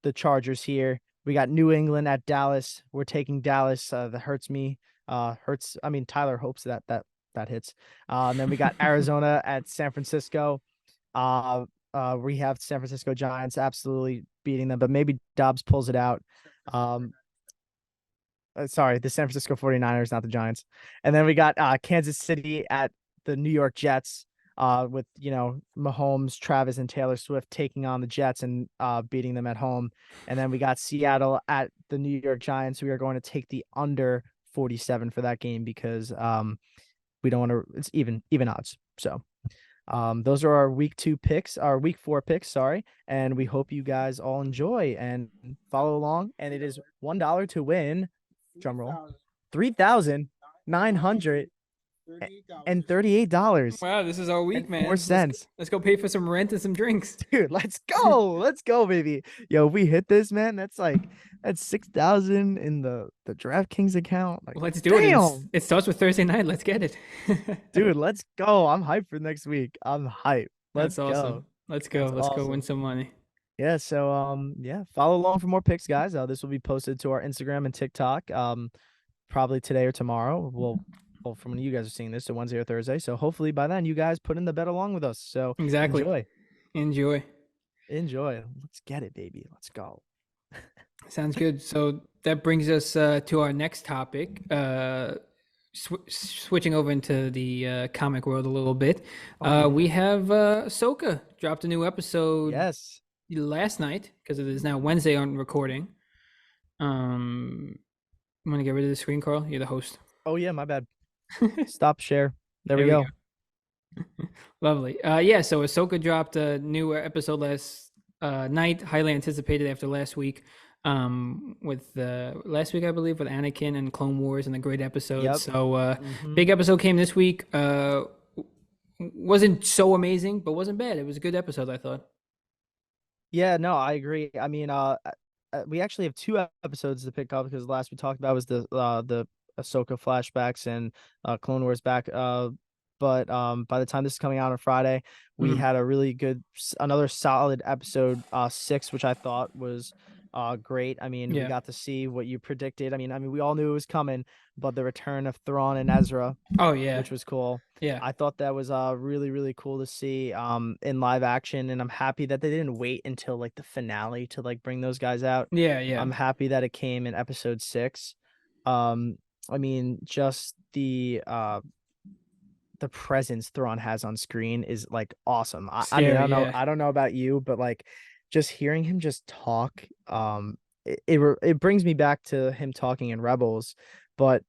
the Chargers here. We got New England at Dallas. We're taking Dallas. That hurts me. I mean, Tyler hopes that that hits. And then we got Arizona at San Francisco. Uh, we have San Francisco Giants absolutely beating them, but maybe Dobbs pulls it out. Um, sorry, the San Francisco 49ers, not the Giants. And then we got Kansas City at the New York Jets, with Mahomes, Travis, and Taylor Swift taking on the Jets and beating them at home. And then we got Seattle at the New York Giants. We are going to take the under 47 for that game because we don't want to. It's even odds. So those are our week 4 picks, sorry. And we hope you guys all enjoy and follow along. And it is $1 to win. Drum roll. $3,938. Wow, this is our week, man. 4 cents. Let's go pay for some rent and some drinks. Dude, let's go. Let's go, baby. Yo, if we hit this, man, that's 6,000 in the DraftKings account. Like, Let's do it. It starts with Thursday night. Let's get it. Dude, let's go. I'm hyped for next week. I'm hyped. Let's That's awesome. go. Let's go. That's Let's go win awesome. some money. Yeah, so follow along for more picks, guys. This will be posted to our Instagram and TikTok probably today or tomorrow. Well, from when you guys are seeing this, so Wednesday or Thursday. So hopefully by then you guys put in the bet along with us. So Exactly. Enjoy. Let's get it, baby. Let's go. Sounds good. So that brings us to our next topic. Switching over into the comic world a little bit. We have Ahsoka dropped a new episode. Yes. Last night, because it is now Wednesday on recording. I'm gonna get rid of the screen, Carl. You're the host. Oh yeah, my bad. Stop share. There we go. Lovely. Yeah, so Ahsoka dropped a new episode last night, highly anticipated after last week. With last week I believe with Anakin and Clone Wars and a great episode. Yep. So big episode came this week. Wasn't so amazing, but wasn't bad. It was a good episode, I thought. Yeah, no, I agree. I mean, we actually have 2 episodes to pick up because the last we talked about was the Ahsoka flashbacks and Clone Wars back. But by the time this is coming out on Friday, we had a really good, another solid episode 6, which I thought was great. I mean, we got to see what you predicted. I mean, we all knew it was coming, but the return of Thrawn and Ezra. Oh yeah, which was cool. Yeah, I thought that was really, really cool to see in live action, and I'm happy that they didn't wait until like the finale to like bring those guys out. Yeah. I'm happy that it came in episode 6. I mean, just the presence Thrawn has on screen is like awesome. I mean, I don't know about you, but like just hearing him just talk, it brings me back to him talking in Rebels. But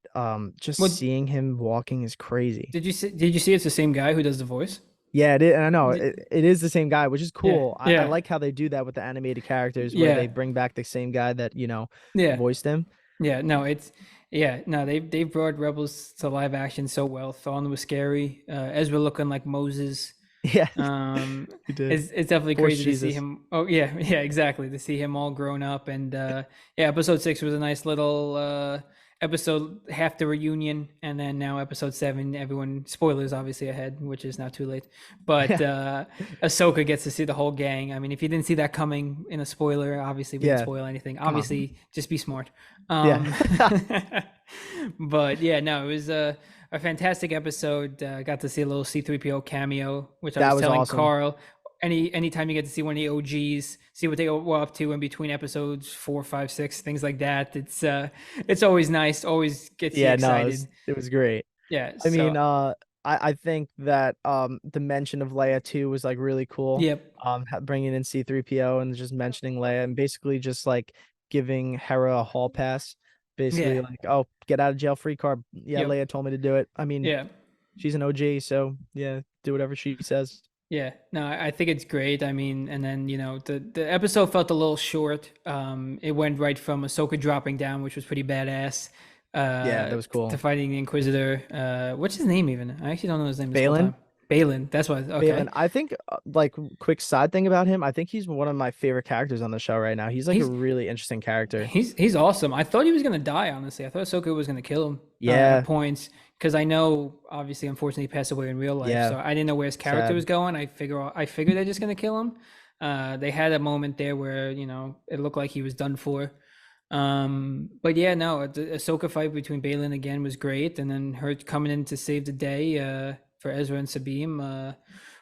seeing him walking is crazy. Did you see it's the same guy who does the voice? Yeah, it is, and I know it is the same guy, which is cool. Yeah. I like how they do that with the animated characters, where they bring back the same guy that voiced him. They've brought Rebels to live action so well. Thrawn was scary. Ezra looking like Moses. Yeah, he did. It's definitely crazy to see him. Oh yeah, exactly. To see him all grown up, and episode 6 was a nice little episode, half the reunion, and then now episode 7, everyone, spoilers obviously ahead, which is not too late, but Ahsoka gets to see the whole gang. I mean, if you didn't see that coming in a spoiler, obviously we didn't spoil anything. Obviously, just be smart. But yeah, no, it was a fantastic episode. Got to see a little C-3PO cameo, which I was telling awesome. Carl. Anytime you get to see one of the OGs, see what they were up to in between episodes 4, 5, 6, things like that. It's always nice. Always gets you excited. No, it was great. Yeah. I mean, I think that the mention of Leia too was like really cool. Yep. Bringing in C-3PO and just mentioning Leia and basically just like giving Hera a hall pass. Basically, like, oh, get out of jail free card. Yeah, yep. Leia told me to do it. I mean, she's an OG, so yeah, do whatever she says. Yeah, no, I think it's great. I mean, and then, the episode felt a little short. It went right from Ahsoka dropping down, which was pretty badass. That was cool. To fighting the Inquisitor. What's his name even? I actually don't know his name. Balin? Balin, that's what. Okay. Balin. I think, like, quick side thing about him, I think he's one of my favorite characters on the show right now. He's a really interesting character. He's awesome. I thought he was going to die, honestly. I thought Ahsoka was going to kill him. At points. Because I know, obviously, unfortunately, he passed away in real life. So I didn't know where his character was going. I figured they're just going to kill him. They had a moment there where, it looked like he was done for. But yeah, no, the Ahsoka fight between Baylan again was great, and then her coming in to save the day for Ezra and Sabine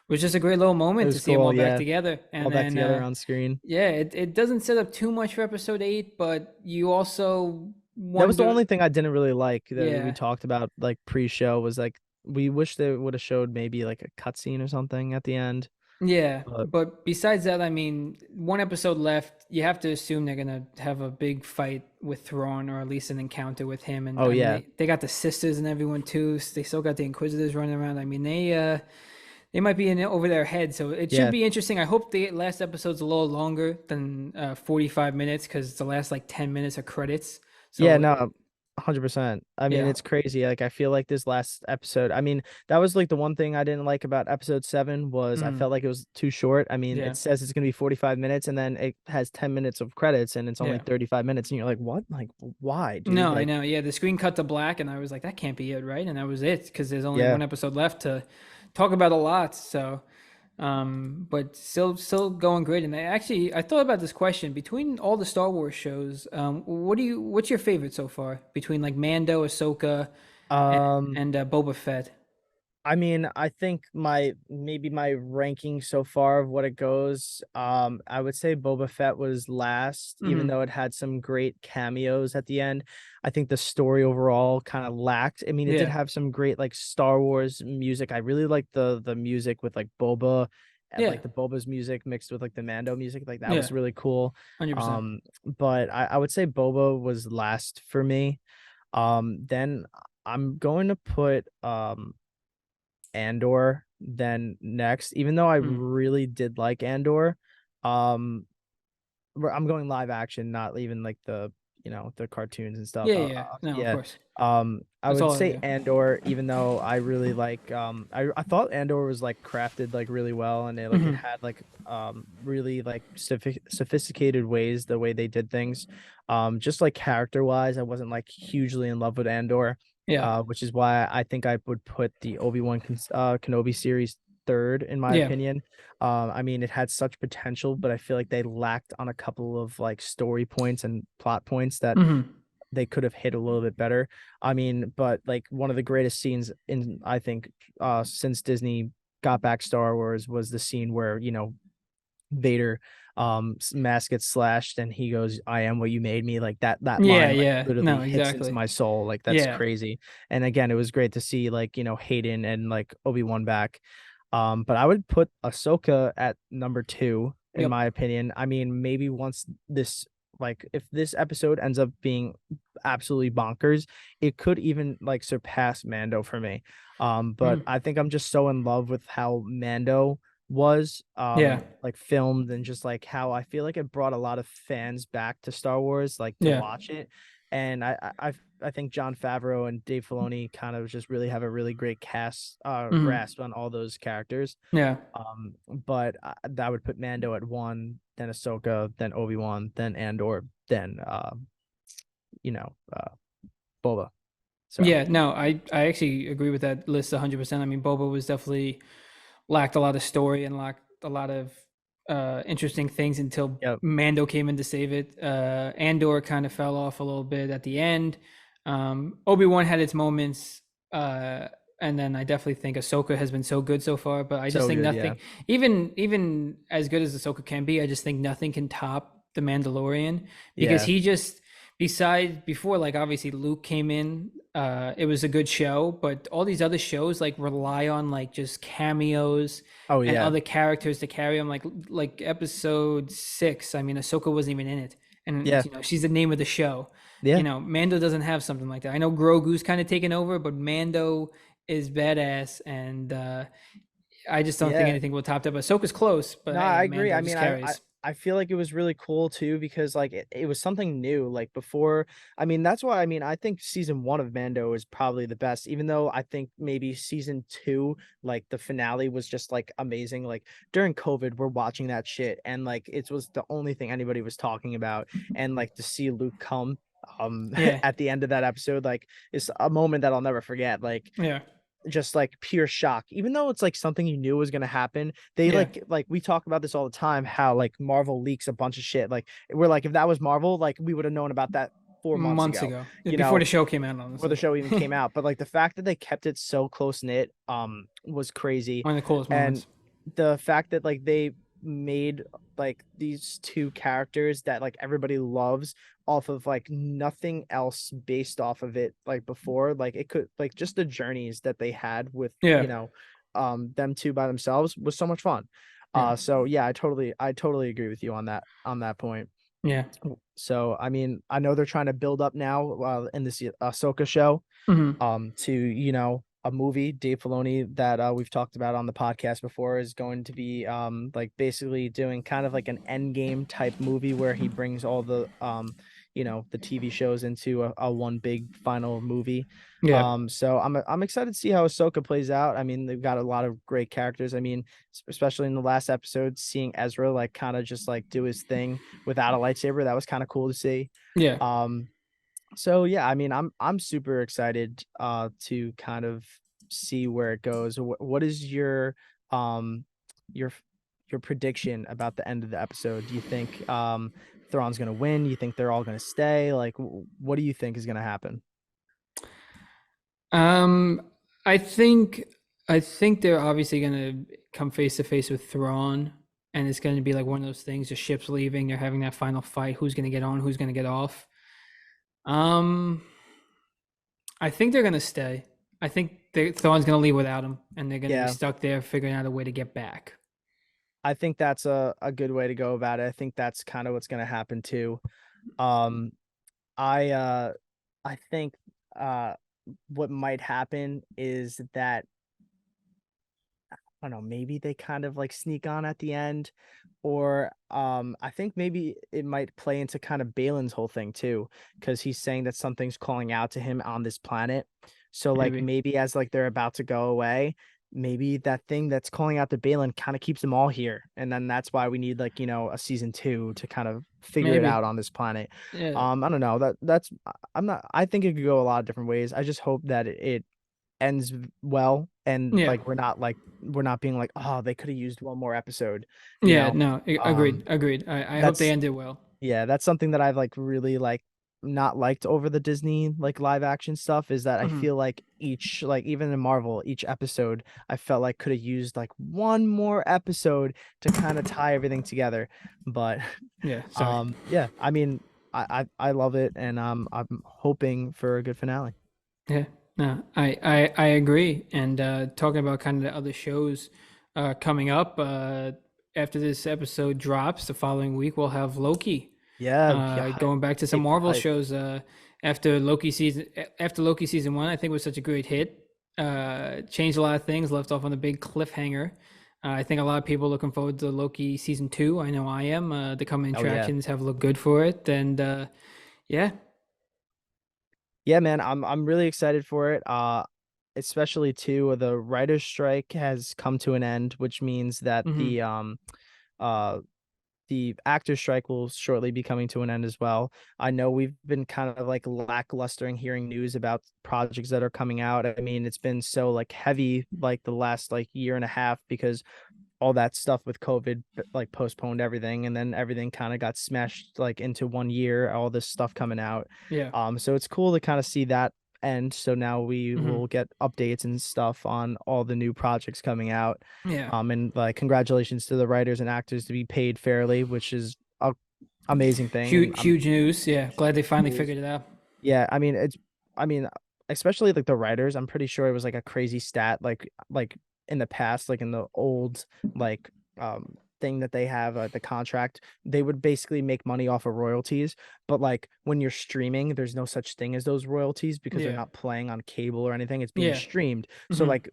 was just a great little It moment to was see them all cool. back Yeah. together. All And back then together on screen. yeah, it doesn't set up too much for episode 8, but you also That was the wonder, only thing I didn't really like that we yeah. talked about like pre-show was like we wish they would have showed maybe like a cutscene or something at the end. Yeah, But but besides that, I mean, one episode left. You have to assume they're gonna have a big fight with Thrawn, or at least an encounter with him. And oh I mean, yeah. they got the sisters and everyone too. They still got the Inquisitors running around. I mean, they might be in it over their head. So it should Yeah. be interesting. I hope the last episode's a little longer than 45 minutes because the last like 10 minutes are credits. Yeah, So no, 100%. I mean, yeah, it's crazy. Like I feel like this last episode, I mean, that was like the one thing I didn't like about episode 7 was I mm, felt like it was too short. I mean, yeah, it says it's going to be 45 minutes and then it has 10 minutes of credits and it's only yeah. 35 minutes and you're like, "What? Like why, dude?" No, I Like know. Yeah, the screen cut to black, and I was like, that can't be it, right? And that was it because there's only yeah. one episode left to talk about a lot. So, but still going great. And I thought about this question between all the Star Wars shows. What's your favorite so far between like Mando, Ahsoka, and, Um and Boba Fett? I mean, I think my ranking so far of what it goes, I would say Boba Fett was last, even Hmm. though it had some great cameos at the end. I think the story overall kind of lacked. I mean, it did Yeah, have some great like Star Wars music. I really like the music with like Boba, yeah, like the Boba's music mixed with like the Mando music. Like that yeah, was really cool. 100%. But I would say Boba was last for me. Then I'm going to put Andor then next, even though I Mm. really did like Andor. Um, I'm going live action, not even like the cartoons and stuff. Yeah, yeah, yeah. No, of Yeah. course. I That's would all I say do. Andor, even though I really like I thought Andor was like crafted like really well and it Hmm. had like really like sophisticated ways the way they did things. Just like character wise, I wasn't like hugely in love with Andor. Yeah, Which is why I think I would put the Obi-Wan Kenobi series third in my yeah. opinion. I mean, it had such potential, but I feel like they lacked on a couple of like story points and plot points that Hmm. they could have hit a little bit better. I mean, but like one of the greatest scenes in I think since Disney got back Star Wars was the scene where, Vader mask gets slashed and he goes, "I am what you made me." Like that Yeah, line like yeah. literally No, hits into exactly. my soul. Like that's Yeah. crazy. And again, it was great to see like, Hayden and like Obi-Wan back. But I would put Ahsoka at number 2 in Yep. my opinion. I mean, maybe once this like if this episode ends up being absolutely bonkers, it could even like surpass Mando for me. But Mm. I think I'm just so in love with how Mando was Yeah. like filmed and just like how I feel like it brought a lot of fans back to Star Wars like to Yeah. watch it. And I think John Favreau and Dave Filoni kind of just really have a really great cast Hmm. grasp on all those characters. Yeah. But that would put Mando at 1, then Ahsoka, then Obi-Wan, then Andor, then you know, uh Boba. So, Yeah. No, I actually agree with that list 100%. I mean, Boba was definitely lacked a lot of story and lacked a lot of interesting things until yep. Mando came in to save it. Andor kind of fell off a little bit at the end. Obi-Wan had its moments. And then I definitely think Ahsoka has been so good so far, but I just So think good, yeah. nothing, even as good as Ahsoka can be, I just think nothing can top the Mandalorian because Yeah. he just, besides before, like obviously Luke came in, it was a good show, but all these other shows like rely on like just cameos Oh and yeah. other characters to carry them, like episode 6. I mean, Ahsoka wasn't even in it, and Yeah. she's the name of the show. Yeah. Mando doesn't have something like that. I know Grogu's kind of taken over, but Mando is badass, and I just don't think Yeah. anything will top that. But Ahsoka's close, but No, hey, I agree. Mando I just mean, carries. I feel like it was really cool too because like it was something new. Like before, I mean, that's why I mean I think season 1 of Mando is probably the best, even though I think maybe season 2, like the finale was just like amazing. Like during COVID, we're watching that shit and like it was the only thing anybody was talking about. And like to see Luke come Yeah, at the end of that episode, like it's a moment that I'll never forget. Like yeah, just like pure shock, even though it's like something you knew was going to happen. They Yeah, like we talk about this all the time, how like Marvel leaks a bunch of shit. Like we're like, if that was Marvel, like we would have known about that 4 months months ago, ago, you before know, the show came out, before the honestly. show even came out. But like the fact that they kept it so close knit was crazy. One of the coolest And moments. the fact that like they made like these two characters that like everybody loves off of like nothing else based off of it like before, like it could like just the journeys that they had with, Yeah, you know, them two by themselves was so much fun. yeah, So yeah, I totally agree with you on that point. yeah. So I mean, I know they're trying to build up now in this Ahsoka show Hmm. to, you know, a movie. Dave Filoni, that we've talked about on the podcast before, is going to be like basically doing kind of like an end game type movie where he brings all the you know, the TV shows into a one big final movie. Yeah, So I'm excited to see how Ahsoka plays out. I mean, they've got a lot of great characters. I mean, especially in the last episode, seeing Ezra like kind of just like do his thing without a lightsaber, that was kind of cool to see. yeah. um so yeah, I mean, I'm super excited to kind of see where it goes. What is um your your prediction about the end of the episode? Do you think Thrawn's going to win? You think they're all going to stay? Like what do you think is going to happen? Um, I think I think they're obviously gonna come face to face with Thrawn, and it's gonna be like one of those things. The ship's leaving. They're having that final fight. Who's gonna get on? Who's gonna get off? Um, I think they're gonna stay. I think Thrawn's gonna leave without him, and they're gonna be Yeah, stuck there figuring out a way to get back. I think that's a good way to go about it. I think that's kind of what's going to happen too. Um I I think uh what might happen is that I don't know, maybe they kind of like sneak on at the end, or I think maybe it might play into kind of Balin's whole thing too, because he's saying that something's calling out to him on this planet. So like Maybe, maybe as like they're about to go away, maybe that thing that's calling out to Balin kind of keeps them all here. And then that's why we need like, you know, a season two to kind of figure it maybe. out on this planet. Yeah, I don't know. That's I'm not I think it could go a lot of different ways. I just hope that it ends well, and yeah, like we're not being like, oh, they could have used one more episode, you yeah. know. No, agreed, um agreed. I hope they that's end it well. yeah, that's something that I've like really like not liked over the Disney like live action stuff, is that I Hmm. feel like each, like even in Marvel, each episode I felt like could have used like one more episode to kind of tie everything together. But Yeah. Sorry. yeah, I mean, I love it, and I'm hoping for a good finale. Yeah, no, I agree. And talking about kind of the other shows coming up, after this episode drops, the following week we'll have Loki. Yeah, yeah, Going back to some hype, Marvel hype. shows. After Loki season one, I think was such a great hit. Changed a lot of things, left off on a big cliffhanger. I think a lot of people are looking forward to Loki season two. I know I am. The coming Oh yeah. attractions have looked good for it, and yeah. Yeah, man, I'm really excited for it. Especially too, the writer's strike has come to an end, which means that Hmm. uh the actor strike will shortly be coming to an end as well. I know we've been kind of like lackluster in hearing news about projects that are coming out. I mean, it's been so like heavy like the last like year and a half, because all that stuff with COVID like postponed everything, and then everything kind of got smashed like into one year, all this stuff coming out. Yeah. So it's cool to kind of see that end. So now we Hmm. will get updates and stuff on all the new projects coming out. Yeah. And like congratulations to the writers and actors to be paid fairly, which is a amazing thing. And Huge, huge news. Yeah, glad they finally news. figured it out. Yeah, I mean I mean, especially like the writers, I'm pretty sure it was like a crazy stat, like in the past, like in the old like thing that they have, the contract, they would basically make money off of royalties. But like when you're streaming, there's no such thing as those royalties, because they're Yeah, not playing on cable or anything. It's being yeah. streamed. So Hmm. like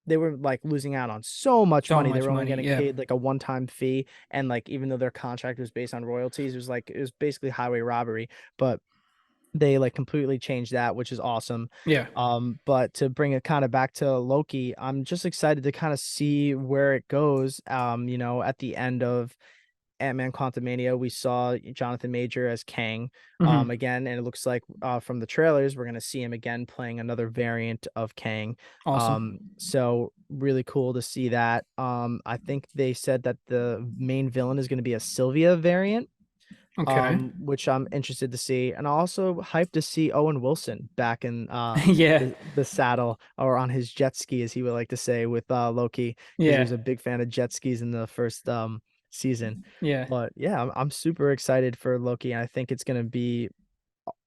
they were like losing out on so much So money. They much were only money. getting Yeah, paid like a one-time fee. And like even though their contract was based on royalties, it was basically highway robbery. But they like completely changed that, which is awesome. yeah, But to bring it kind of back to Loki, I'm just excited to kind of see where it goes. You know, at the end of Ant-Man Quantumania, we saw Jonathan Major as Kang Hmm. again, and it looks like from the trailers we're gonna see him again playing another variant of Kang. Awesome. So really cool to see that. I think they said that the main villain is gonna be a Sylvia variant, Okay. which I'm interested to see, and also hyped to see Owen Wilson back in Yeah. the saddle or on his jet ski, as he would like to say, with Loki, because he Yeah. was a big fan of jet skis in the first season. Yeah. But yeah, I'm super excited for Loki, and I think it's gonna be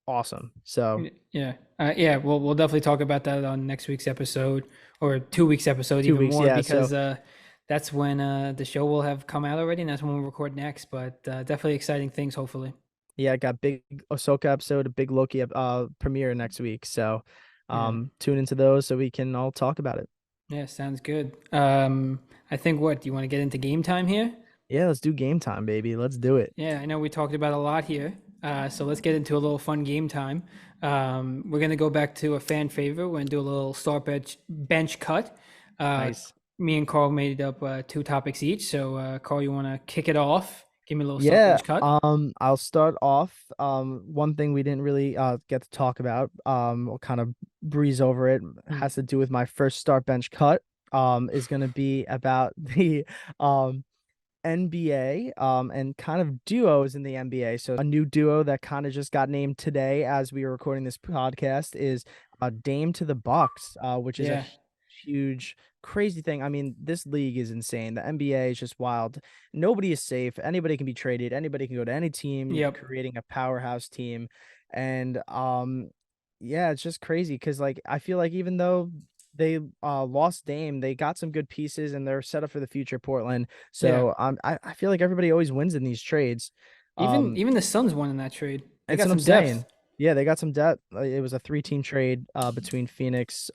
awesome. So Yeah. Yeah. We'll definitely talk about that on next week's episode or 2 weeks episode, 2 even weeks, more, yeah. So because that's when the show will have come out already, and that's when we'll record next. But definitely exciting things, hopefully. yeah, I got big Ahsoka episode, a big Loki premiere next week. So Yeah. tune into those so we can all talk about it. Yeah. Sounds good. I think what do you want to get into game time here? Yeah, let's do game time, baby. Let's do it. Yeah, I know we talked about a lot here. So let's get into a little fun game time. We're gonna go back to a fan favorite. We're gonna do a little start bench cut. Uh, Nice. Me and Carl made up two topics each. So Carl, you want to kick it off? Give me a little start Yeah, bench cut. I'll start off. One thing we didn't really get to talk about, we'll kind of breeze over it, Mm, has to do with my first start bench cut. Is gonna be about the NBA and kind of duos in the NBA. So a new duo that kind of just got named today as we were recording this podcast is Dame to the Bucks, which is a yeah. huge crazy thing. I mean, this league is insane. The NBA is just wild. Nobody is safe. Anybody can be traded. Anybody can go to any team, Yep. creating a powerhouse team. And yeah, it's just crazy because like I feel like even though they lost Dame, they got some good pieces and they're set up for the future, Portland. Yeah. So I feel like everybody always wins in these trades. Even Um, even the Suns won in that trade. They that's got what I'm some depth. saying. Yeah, they got some depth. It was a 3-team trade between Phoenix,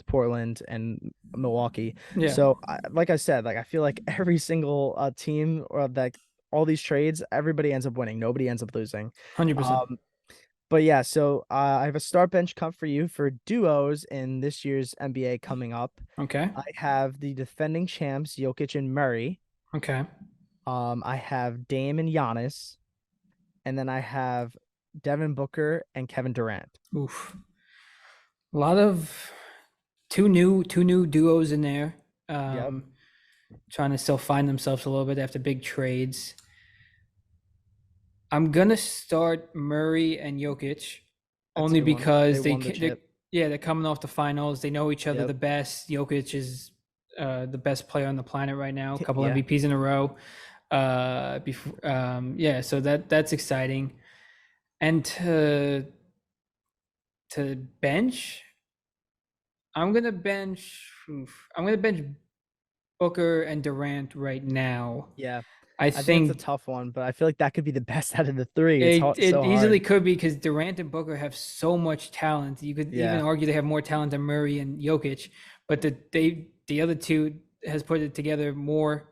Portland, and Milwaukee. Yeah. So, like I said, like I feel like every single team or that all these trades, everybody ends up winning. Nobody ends up losing. 100%. Um, but yeah, so I have a start bench cut for you for duos in this year's NBA coming up. Okay. I have the defending champs, Jokic and Murray. Okay. I have Dame and Giannis, and then I have Devin Booker and Kevin Durant. Oof. A lot of two new duos in there. Yep, Trying to still find themselves a little bit after big trades. I'm gonna start Murray and Jokic that's a only good one. They because won the chip. yeah, they're coming off the finals. They know each other Yep. the best. Jokic is the best player on the planet right now. A couple Yeah. MVPs in a row. Yeah, so that's exciting. And to bench, I'm gonna bench. I'm gonna bench Booker and Durant right now. Yeah. I I think it's a think tough one, but I feel like that could be the best out of the three. It's it so easily hard. could be because Durant and Booker have so much talent. You could even Yeah. argue they have more talent than Murray and Jokic, but the other two has put it together more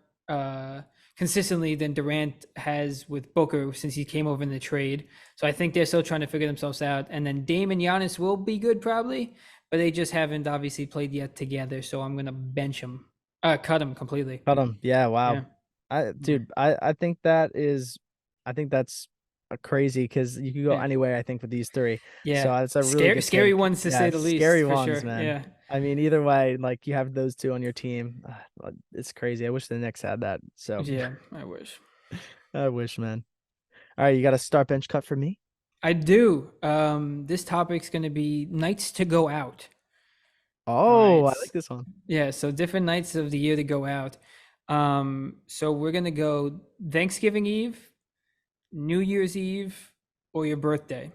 consistently than Durant has with Booker since he came over in the trade. So I think they're still trying to figure themselves out. And then Dame and Giannis will be good probably, but they just haven't obviously played yet together. So I'm gonna bench them, cut them completely. Cut him. Yeah. Wow. Yeah, Dude, I think I think that's a crazy because you could go yeah, anyway, I think, with these three. yeah. So it's a really Scary, good scary take. ones to Yeah. say the least, Scary for ones, sure. man. Yeah. I mean, either way, like you have those two on your team. It's crazy. I wish the Knicks had that. So Yeah, I wish. I wish, man. All right, you got a start bench cut for me? I do. This topic's going to be nights to go out. All Oh, right. I like this one. Yeah, so different nights of the year to go out. So we're going to go Thanksgiving Eve, New Year's Eve, or your birthday.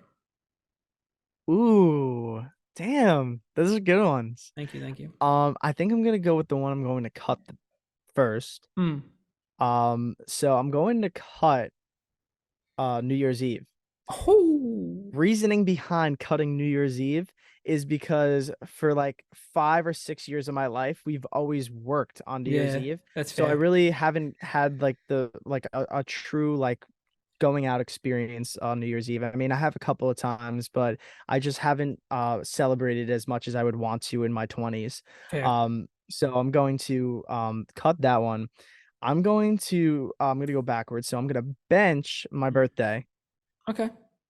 Ooh, damn. Those are good ones. Thank you. Thank you. I think I'm gonna go with the one I'm going to cut first. Hmm. So I'm going to cut New Year's Eve. Oh, Reasoning behind cutting New Year's Eve is because for like 5 or 6 years of my life, we've always worked on New Year's yeah, Eve. that's So I fair. really haven't had like a true like going out experience on New Year's Eve. I mean, I have a couple of times, but I just haven't celebrated as much as I would want to in my 20s. Fair. So I'm going to cut that one. I'm gonna go backwards. So I'm gonna bench my birthday, Okay.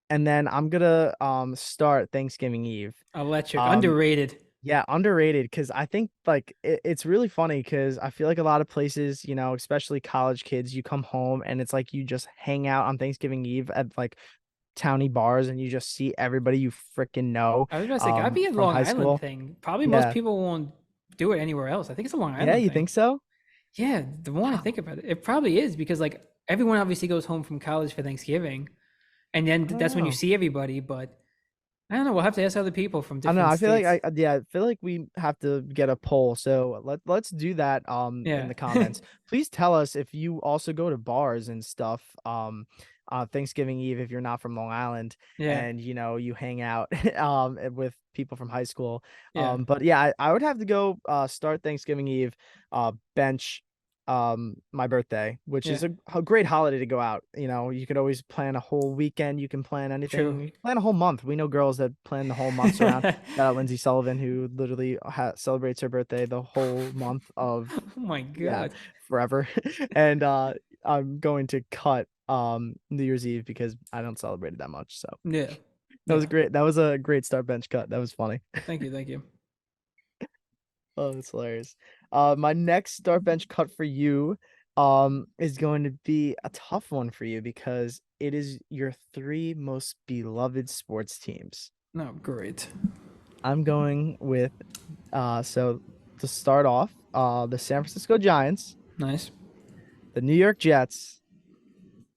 and then I'm gonna start Thanksgiving Eve. Electric. Um, Underrated. yeah, underrated because I think like it's really funny because I feel like a lot of places, especially college kids, you come home and it's like you just hang out on Thanksgiving Eve at like towny bars and you just see everybody you freaking know I was about to say, gotta be a from Long high Island school. thing. Probably most Yeah. people won't do it anywhere else. I think it's a Long Yeah, Island you thing. think so? Yeah, the more I think Wow. about it, it probably is because like everyone obviously goes home from college for Thanksgiving, and then I don't that's when you know. see everybody. But I don't know. We'll have to ask other people from I don't know. different I feel like states. I feel like we have to get a poll. So let's do that in Yeah, the comments. Please tell us if you also go to bars and stuff Thanksgiving Eve if you're not from Long Island yeah, and you hang out with people from high school. yeah, But yeah, I would have to go start Thanksgiving Eve, bench my birthday, which yeah. is a great holiday to go out. You could always plan a whole weekend, you can plan True. anything, you can plan a whole month. We know girls that plan the whole months around. Shout out Lindsay Sullivan, who literally celebrates her birthday the whole month of, Oh my yeah, god. forever. And I'm going to cut New Year's Eve because I don't celebrate it that much. So Yeah, that was yeah. great. That was a great start bench cut. That was funny. Thank you, thank you. Oh, that's hilarious. My next start bench cut for you is going to be a tough one for you because it is your three most beloved sports teams. No, great. I'm going with so to start off, the San Francisco Giants, Nice. the New York Jets,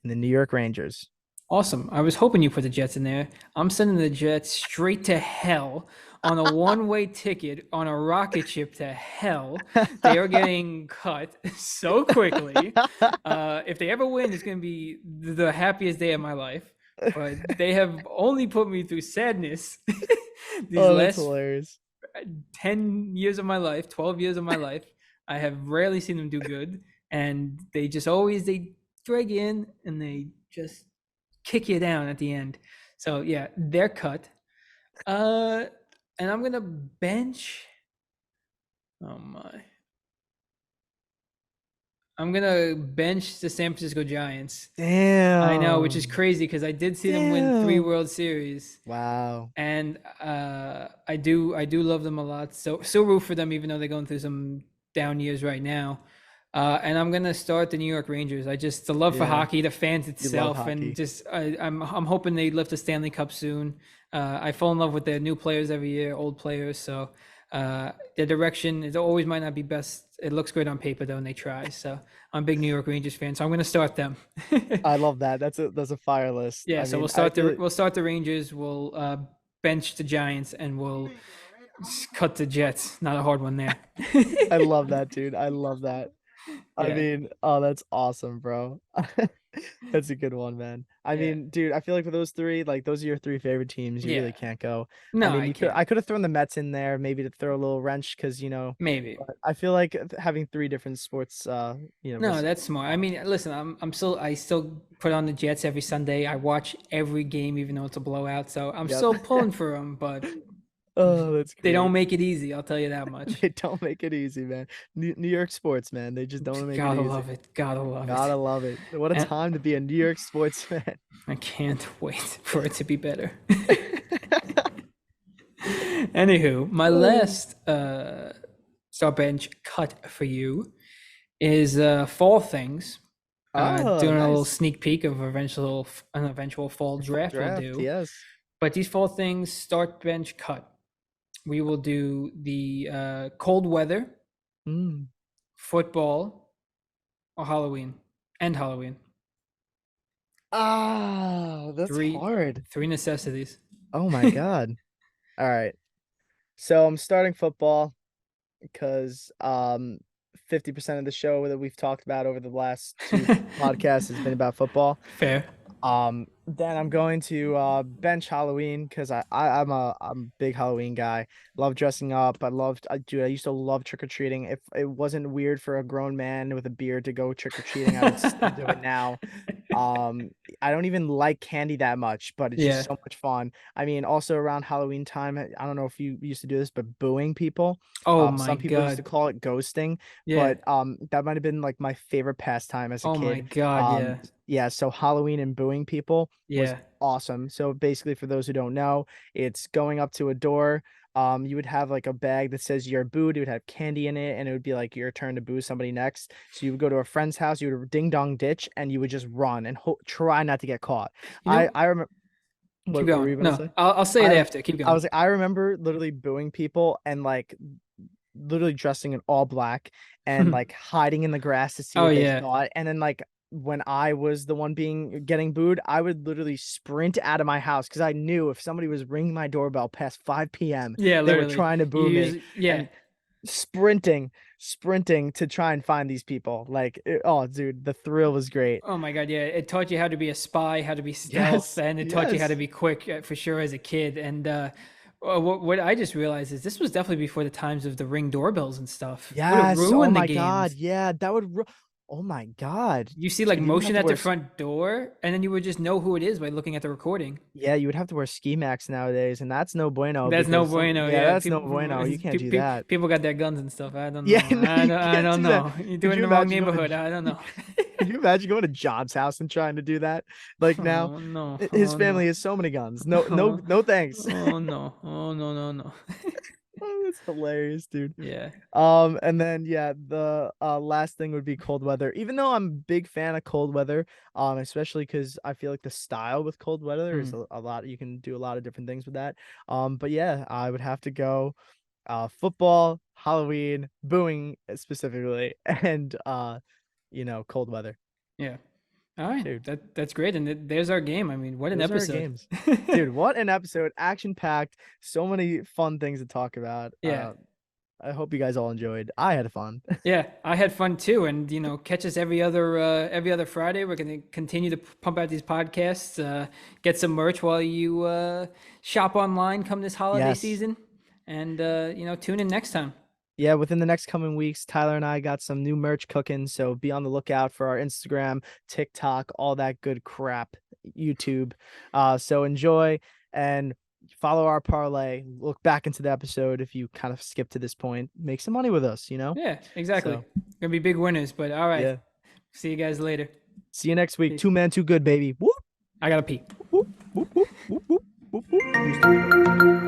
and the New York Rangers. Awesome. I was hoping you put the Jets in there. I'm sending the Jets straight to hell on a one-way ticket on a rocket ship to hell. They are getting cut so quickly. If they ever win, it's going to be the happiest day of my life. But they have only put me through sadness these Oh, that's last hilarious. 10 years of my life, 12 years of my life. I have rarely seen them do good. And they just always, they drag in and they just kick you down at the end. So yeah, they're cut. Uh, and I'm gonna bench. Oh my! I'm gonna bench the San Francisco Giants. I know, which is Damn. crazy because I did see them win three Damn. World Series, Wow. and I do love them a lot. So still root for them, even though they're going through some down years right now. And I'm gonna start the New York Rangers. I just the love for Yeah. hockey, the fans You love itself, and hockey. just I'm hoping they lift the Stanley Cup soon. I fall in love with their new players every year, old players. So their direction it always might not be best. It looks great on paper though, and they try. So I'm a big New York Rangers fan. So I'm gonna start them. I love that. That's a fire list. Yeah. I So we'll mean, I start feel the like we'll start the Rangers. We'll bench the Giants, and we'll cut the Jets. Not a hard one there. I love that, dude. I love that. I Yeah. mean, oh, that's awesome, bro. That's a good one, man. I Yeah. mean, dude, I feel like for those three, like those are your three favorite teams. You Yeah. really can't go. I No, mean, I can't. I could have thrown the Mets in there maybe to throw a little wrench because Maybe. but I feel like having three different sports, No, was that's smart. I awesome. mean, listen, I still put on the Jets every Sunday. I watch every game, even though it's a blowout. So I'm Yep. still pulling for them, but Oh, that's they don't great. make it easy. I'll tell you that much. They don't make it easy, man. New York sports, man. They just don't make it Gotta easy. love it. Gotta love Gotta it. love it. What a And time to be a New York sports fan. I can't wait for it to be better. Anywho, my last star bench cut for you is fall things. Oh, Doing a little nice. sneak peek of an eventual fall The fall draft we'll draft, do. yes. But these fall things start bench cut. We will do the cold weather, Mm. football, or Halloween, and Halloween. Ah, that's Three hard. three necessities. Oh my God. All right. So I'm starting football because 50% of the show that we've talked about over the last two podcasts has been about football. Fair. Then I'm going to bench Halloween because I'm a big Halloween guy. Love dressing up. I used to love trick or treating. If it wasn't weird for a grown man with a beard to go trick or treating, I would still do it now. Um, I don't even like candy that much, but it's just Yeah. so much fun. I mean, also around Halloween time, I don't know if you used to do this, but booing people. Oh my Some people used to God. call it ghosting, Yeah. but that might have been like my favorite pastime as a Oh my kid. God. Yeah. Yeah, so Halloween and booing people was Yeah. awesome. So basically, for those who don't know, it's going up to a door. You would have like a bag that says you're booed. It would have candy in it, and it would be like your turn to boo somebody next. So you would go to a friend's house, you would ding dong ditch, and you would just run and try not to get caught. You know, I remember. keep What were going. you gonna No, say? I'll say it I after. Keep I going. was like, I remember literally booing people and like literally dressing in all black and like hiding in the grass to see Oh what they yeah. thought. And then like when I was the one getting booed, I would literally sprint out of my house because I knew if somebody was ringing my doorbell past 5 p.m., Yeah, they were literally. trying to You boo me. use yeah. And sprinting to try and find these people. Oh, dude, the thrill was great. Oh my God, yeah. It taught you how to be a spy, how to be stealth, Yes, and it taught you how to yes, be quick for sure as a kid. And what I just realized is this was definitely before the times of the Ring doorbells and stuff. Would have yes. Oh ruined the my God, games. yeah, oh my God, You see like dude, you would have motion to at the wear front door, and then you would just know who it is by looking at the recording. Yeah, you would have to wear ski max nowadays, and that's no bueno That's no because bueno. yeah, Yeah, that's no people, bueno. You can't do that. people got their guns and stuff. I don't Yeah, know. no, you I can't don't do that. know. You're Could doing you the wrong imagine going to neighborhood. I don't know. could you imagine going to John's house and trying to do that? Like now, Oh no. his Oh family no. has so many guns. No, no, Oh, no thanks. oh no. Oh no, no, no. Oh, that's hilarious, dude. Yeah. And then yeah, the last thing would be cold weather. Even though I'm a big fan of cold weather, especially because I feel like the style with cold weather is Hmm. a lot. You can do a lot of different things with that. But yeah, I would have to go football, Halloween, booing specifically, and cold weather. Yeah. All right. Dude, That's great. And there's our game. I mean, what an those are our episode. games. Dude, what an episode. Action packed. So many fun things to talk about. Yeah. I hope you guys all enjoyed. I had fun. Yeah, I had fun too, and catch us every other Friday. We're gonna continue to pump out these podcasts. Get some merch while you shop online come this holiday Yes. season, and tune in next time. Yeah, within the next coming weeks, Tyler and I got some new merch cooking, so be on the lookout for our Instagram, TikTok, all that good crap, YouTube. So enjoy and follow our parlay. Look back into the episode if you kind of skip to this point. Make some money with us, Yeah, exactly. So Gonna be big winners, but all right. yeah. See you guys later. See you next week. Peace. 2 man, too good, baby. Whoop, I gotta pee. whoop, whoop, whoop, whoop, whoop, whoop, whoop.